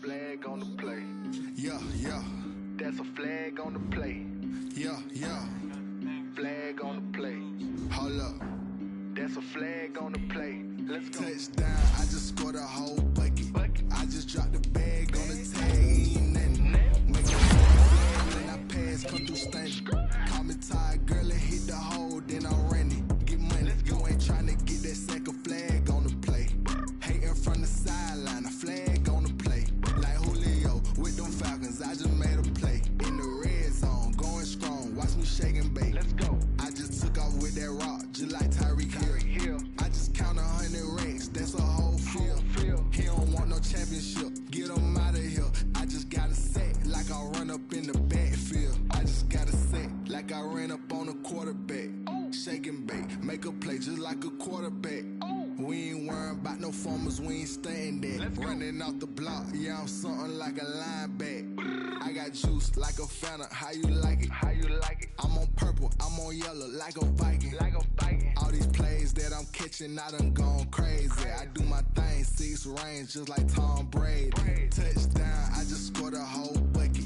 Flag on the play. Yeah, yeah. That's a flag on the play. Yeah, yeah. Flag on the play. Hold up. That's a flag on the play. Let's go. Touchdown, I just scored a whole bucket. I just dropped the bag on the tag, ain't nothing. Make a flag when I pass, come through stunning. Call me tired, girl, and hit the hole, then I'm running. Get money, you ain't trying to get that second flag on the play. Hating from the sideline, a flag on the play. Like Julio with them Falcons, I just made a play. In the red zone, going strong, watch me shake and bake. Let's go. I just took off with that rock, just like Tyreek Hill. I just count 100 racks, that's a whole field. He don't want no championship, get him out of here. I just got a set, like I run up in the backfield. I just got a set, like I ran up on a quarterback. Shake and bake, make a play just like a quarterback. We ain't worrying about no formers, we ain't staying there. Running off the block, yeah, I'm something like a linebacker. I got juice like a Fanta, how you like it? How you like it? I'm on purple, I'm on yellow, like a Viking. Like a Viking. All these plays that I'm catching, I done gone crazy. I do my thing, 6 range, just like Tom Brady. Touchdown, I just scored a whole bucket.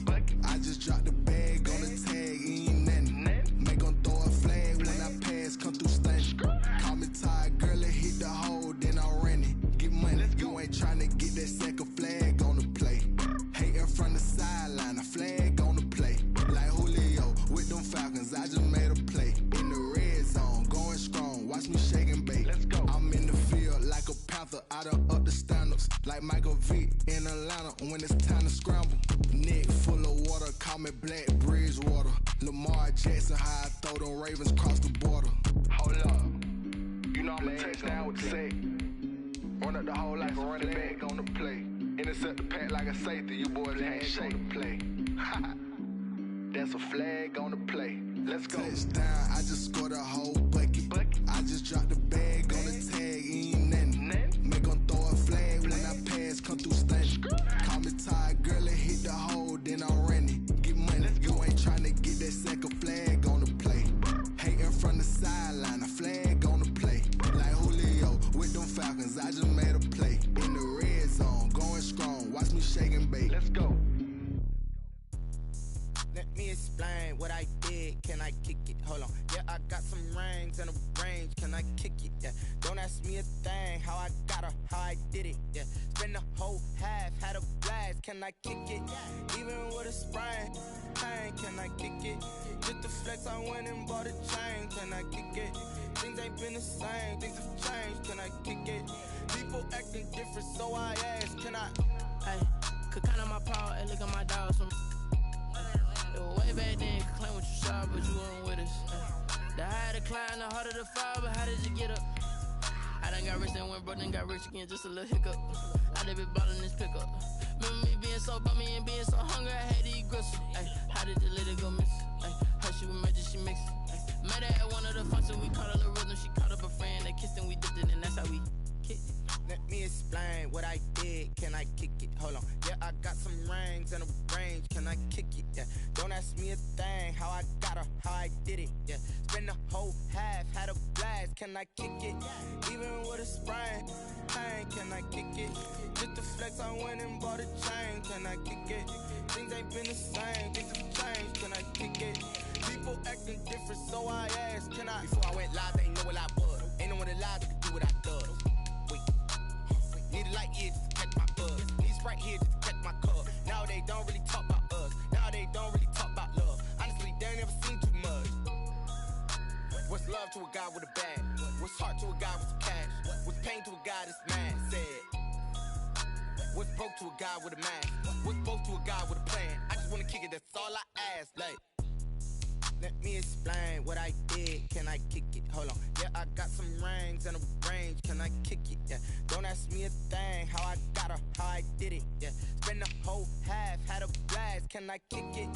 I just dropped the bag on the tag, ain't nothing. Make them throw a flag when I pass, come through stunning. Call me tired, girl, and hit the hole, then I'm running. Get money, you ain't trying to get that second flag on the play. Hating from the sideline, a flag on the play. Like Julio with them Falcons, I just made a play. In the red zone, going strong, watch me shake and bake. Let's go. I'm in the field like a Panther, I done up the standards. Like Michael Vick in Atlanta when it's time to scramble. Neck full of water, call me Black Bridgewater. Lamar Jackson, how I throw them Ravens cross the border. Hold up. You know I'm a touchdown with the sack. Run up the hole like a running back on the play. Intercept the pack like a safety. You boys ain't shake the play. That's a flag on the play. Let's go. Touchdown, I just scored a whole bucket. I just dropped the bag on the tag, ain't nothing. Make them throw a flag when I pass, come through stunning. Call me tired, girl, and hit the hole, then I'm running. Get money, you ain't trying to get that second flag on the play. Hating from the sideline, a flag on the play. Like Julio with them Falcons, I just made a play. In the red zone, going strong, watch me shake and bake. Let's go. Let me explain what I did. Can I kick it? Hold on. Yeah, I got some rings and a range. Can I kick it? Yeah. Don't ask me a thing. How I got her, how I did it. Yeah. Spend the whole half, had a blast. Can I kick it? Even with a sprain. Pain, can I kick it? Just the flex, I went and bought a chain. Can I kick it? Things ain't been the same. Things have changed. Can I kick it? People acting different, so I ask. Can I? Hey, could count on my power and look at my dogs from. Way back then, could claim what you saw, but you weren't with us. The higher the climb, the harder the fall, but how did you get up? I done got rich and went broke, then got rich again, just a little hiccup. I done been ballin' this pickup. Remember me being so bummy and being so hungry, I had to eat gristle. Ay, how did the lady go miss? Ay, how she was magic, she mixed. Met her at one of the functions, we caught a little rhythm. She caught up a friend, they kissed and we dipped it, and that's how we kicked it. Let me explain what I did. Can I kick it? Hold on. Yeah, I got some rings and a range. Can I kick it? Yeah. Don't ask me a thing. How I got her, how I did it. Yeah. Spend the whole half, had a blast. Can I kick it? Even with a sprain. Pain, can I kick it? Just to flex, I went and bought a chain. Can I kick it? Things ain't been the same. Things have changed. Can I kick it? People acting different, so I asked, can I? Before I went live, they know what I was. Ain't no one alive that could do what I does. Need a light here just to catch my buzz. Need Sprite here just to catch my cup. Now they don't really talk about us. Now they don't really talk about love. Honestly, they ain't never seen too much. What's love to a guy with a bag? What's heart to a guy with some cash? What's pain to a guy that's mad? Said. What's broke to a guy with a mask? What's both to a guy with a plan? I just wanna kick it, that's all I ask. Like, let me explain what I did. Can I kick it? Hold on. Yeah, I got some rings and a range. Can I kick it? Yeah. Don't ask me a thing. How I got her, how I did it. Yeah. Spend the whole half, had a blast. Can I kick it?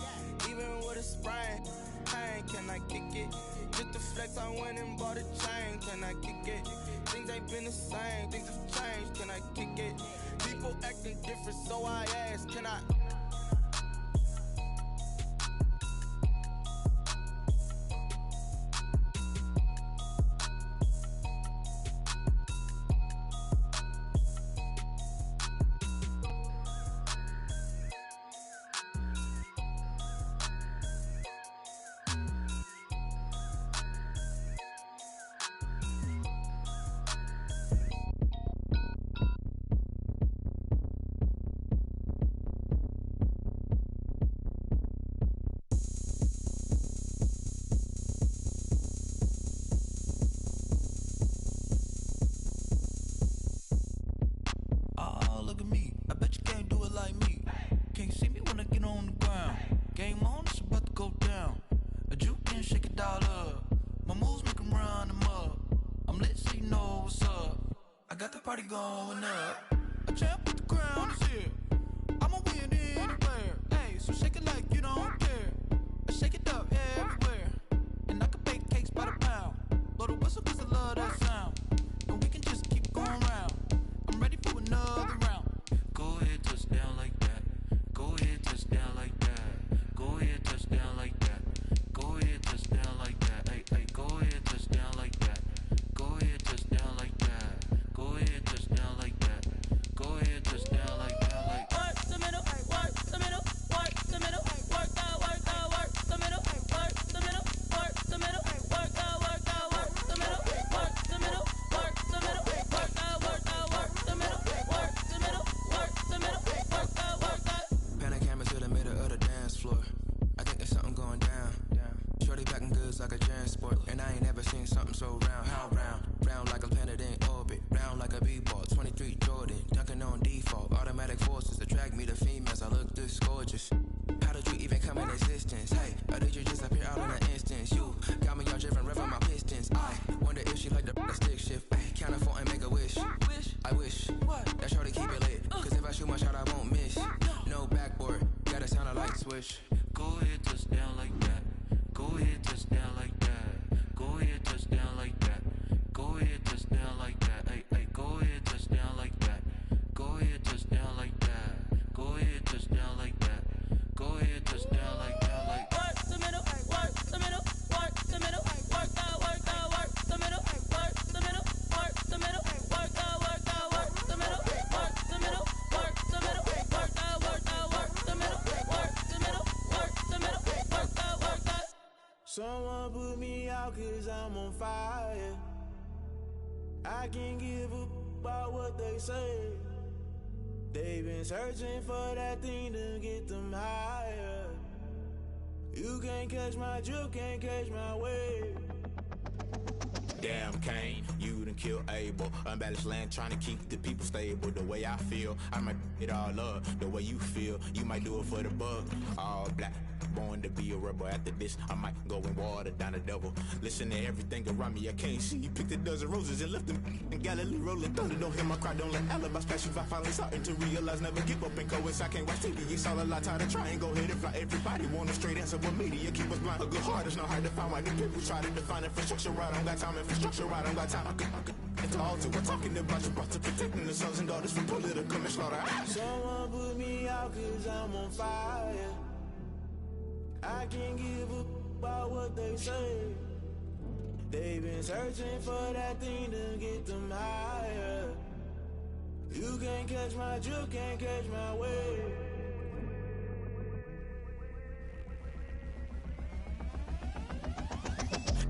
Even with a sprain. Pain, can I kick it? Just to flex, I went and bought a chain. Can I kick it? Things ain't been the same. Things have changed. Can I kick it? People acting different, so I ask, can I? Party going up. A champ with the crown is here. I'ma win anywhere. Hey, so shake it like you don't care. I shake it up everywhere. And I can bake cakes by the pound. Blow the whistle cause I love that sound. And we can just keep going round. I'm ready for another round. Go ahead, touch down like that. Go ahead, touch down like that. Go ahead, touch down like that. Go ahead, touch down like that. Hey, hey, go ahead, touch down like that. Go ahead, touch down like that. Go ahead, touch down like that. Go ahead, touch down like that. Like work the middle, work the middle, work the middle, work out, work the middle, work the middle, work the middle, work out, work the middle, work the middle, work the middle, work out, work the middle, work the middle, work the middle, work out. Pan a camera to the middle of the dance floor. I think there's something going down. Shorty packing goods like a transport, and I ain't never seen something so round. How round? Round like a planet in orbit, round like a b-ball. 23 Jordan, dunking on default. Automatic forces attract me to females. I look this gorgeous. How did you even come in existence? Hey, or did you just appear out in an instance? You got me all driven, revving my pistons. I wonder if she like the stick shift. Ay, count her 4 and make a wish. I wish that shorty keep it lit. Cause if I shoot my shot, I won't miss. No backboard, gotta sound a light switch. Go ahead, touch down like that. Go ahead, touch down like that. Go ahead, touch down like that. Go ahead, touch down like that. Hey, hey, go ahead, touch down like that. Go ahead, touch down like that. Go ahead, touch down like that. Go ahead, touch down like that. Like work the middle, work the middle, work the middle, work out, work the middle, work the middle, work the middle, work out, work the middle, work the middle, work the middle, work out, work the middle, work the middle, work the middle, work out. Someone put me out cause I'm on fire. I can't give up about what they say. They've been searching for that thing to get them higher. You can't catch my drift, can't catch my wave. Damn Kane, you done killed Abel. Unbalanced land trying to keep the people stable. The way I feel, I might it all up. The way you feel, you might do it for the buck. All black, born to be a rebel. After this, I might go and water down the devil. Listen to everything around me, I can't see. Picked a dozen roses and left them in Galilee rolling thunder. Don't hear my cry, don't let alibis pass you. I finally starting to realize, never give up and coincide. I can't watch TV, it's all a lot. Tired of trying, go ahead and fly. Everybody want a straight answer, but media keep us blind. A good heart is not hard to find. Why the people try to define infrastructure right? I don't got time, infrastructure right? I don't got time. I could it's all to we're talking about you, brought to protecting the sons and daughters from political and slaughter. Someone put me out cause I'm on fire. I can't give up about what they say. They've been searching for that thing to get them higher. You can't catch my drift, can't catch my wave.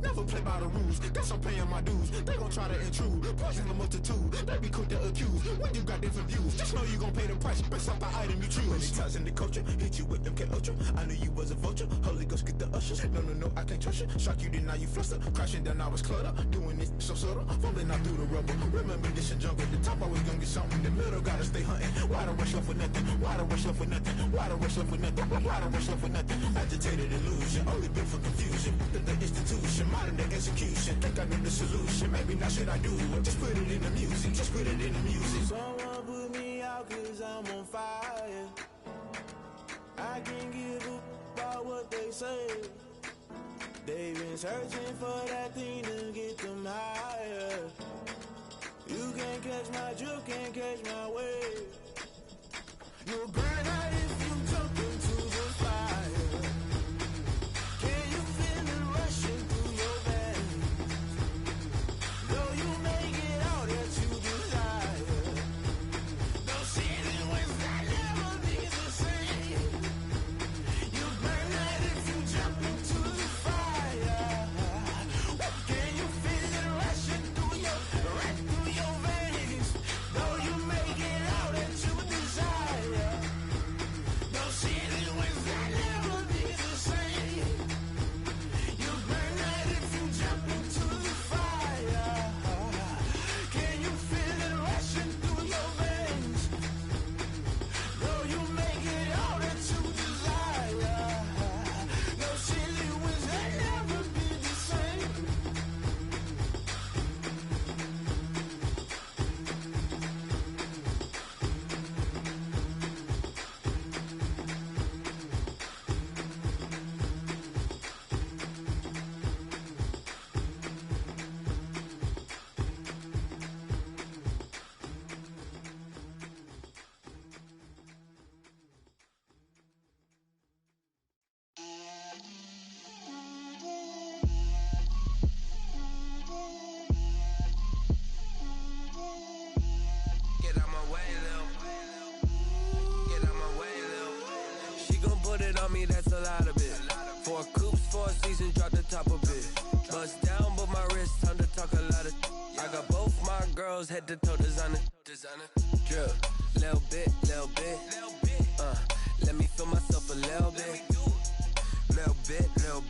Never play by the rules, guess I'm paying my dues. They gon' try to intrude, poison the multitude. They be quick to accuse, when you got different views. Just know you gon' pay the price, based off the item you choose. Many times in the culture, hit you with them K-Ultra. I knew you was a vulture, Holy Ghost get the ushers. No, I can't trust you. Shock you, then now you fluster. Crashing down, I was cluttered. Doing this so subtle, fumbling out through the rubble. Remember this and jungle, the top always gonna get something. In the middle, gotta stay hunting. Why the rush left for nothing? Why the rush left for nothing? Why the rush left for nothing? Why the rush left for nothing? Agitated illusion, only built for confusion. The institution, modern day execution. Think I know the solution, maybe not should I do it. Just put it in the music, just put it in the music. Someone put me out cause I'm on fire. I can't give up about what they say. They've been searching for that thing to get them higher. You can't catch my drift, can't catch my wave. You'll burn out if you jump into the fire. Can you feel it rushing through your veins? Though you make it out that you desire. Though city was that never be the same. You burn out if you jump into the fire. Can you feel it rushing through your veins? Though you make it out that you desire. Though city was that never be the same. You burn out if you jump into the fire. Can you feel it rushing through your veins? Though you make it all that you desire. No silly was that never be the same. Get out my way, Lil. Get out my way, Lil. She gon' put it on me, that's a lot of it. 4 coops, 4 seasons, drop the top a bit. Bust down, but my wrist, time to talk a lot of. I got both my girls, head to toe designer. Drip, little bit, little bit. Let me feel myself a little bit. Little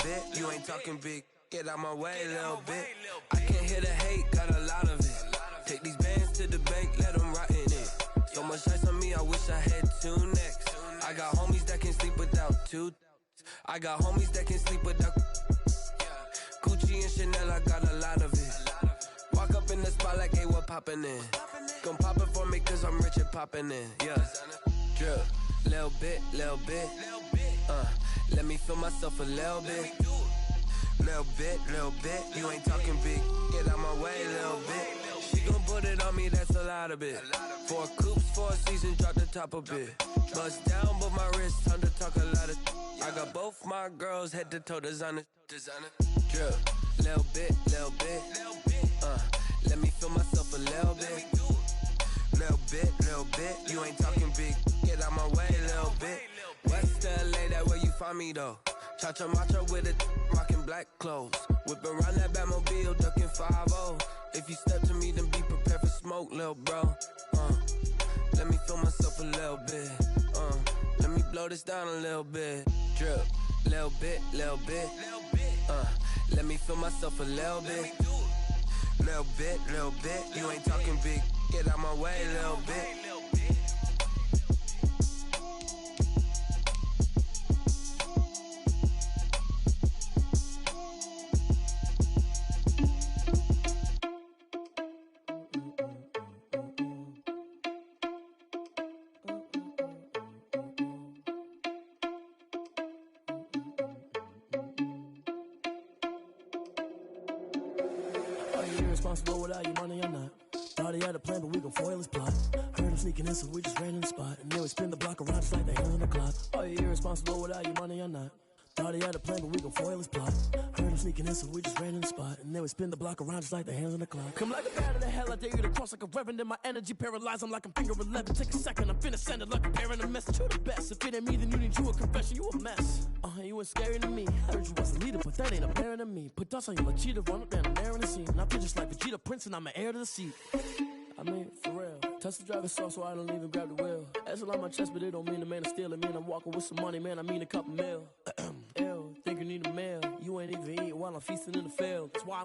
bit. You ain't talking big. Get out my way, little bit. I can't hear the hate, got a lot of it. Take these bands to the bank, let them rot in it. So much ice on me, I wish I had 2 necks. I got homies that can sleep without 2. I got homies that can sleep without Gucci and Chanel, I got a lot of it. Walk up in the spot like, hey, what poppin' in? Gon' pop it for me cause I'm rich and poppin' in, yeah. Drip, little bit. Let me feel myself a little bit. Little bit. You ain't talking big. Get out my way, little bit. She gon' put it on me, that's a lot of it. 4 coops, 4 seasons, drop the top a bit. Bust down, but my wrist, time to talk a lot of. I got both my girls, head to toe designer. Drip, little bit. Let me feel myself a little bit. Little bit. You ain't talking big. Get out my way, little bit. West LA, that where you find me though. Cha-cha macha with a rockin' black clothes. Whip around that Batmobile, ducking 5-0. If you step to me, then be prepared for smoke, lil' bro. Let me feel myself a little bit. Let me blow this down a little bit. Drip, little bit. Let me feel myself a little bit. Little bit. You ain't talking big. Get out my way, little bit. you irresponsible without your money or not? Thought he had a plan, but we gon' foil his plot. Heard him sneaking in, so we just ran in the spot. And then we spin the block around just like the hands on the clock. Are you irresponsible without your money or not? Thought he had a plan, but we gon' foil his plot. Heard him sneaking in, so we just ran in the spot. And then we spin the block around just like the hands on the clock. Come like a bat of the hell, I dare you to cross like a reverend. And my energy paralyzed, I'm like I'm finger 11. Take a second, I'm finna send it like a parent a message. You the best, if it ain't me, then you need you a confession. You a mess, you ain't scary to me. Heard you was a leader, but that ain't apparent to me. Put dust on you like cheetah, run up down the air in the scene. And I feel just like Vegeta Prince, and I'm an heir to the seat. I mean, for real. Touch the driver's soft so I don't even grab the wheel. That's on my chest, but it don't mean the man is stealing. Man, I'm walking with some money, man, I mean a couple mil. Ew, think you need a meal. You ain't even eat while I'm feasting in the field. That's why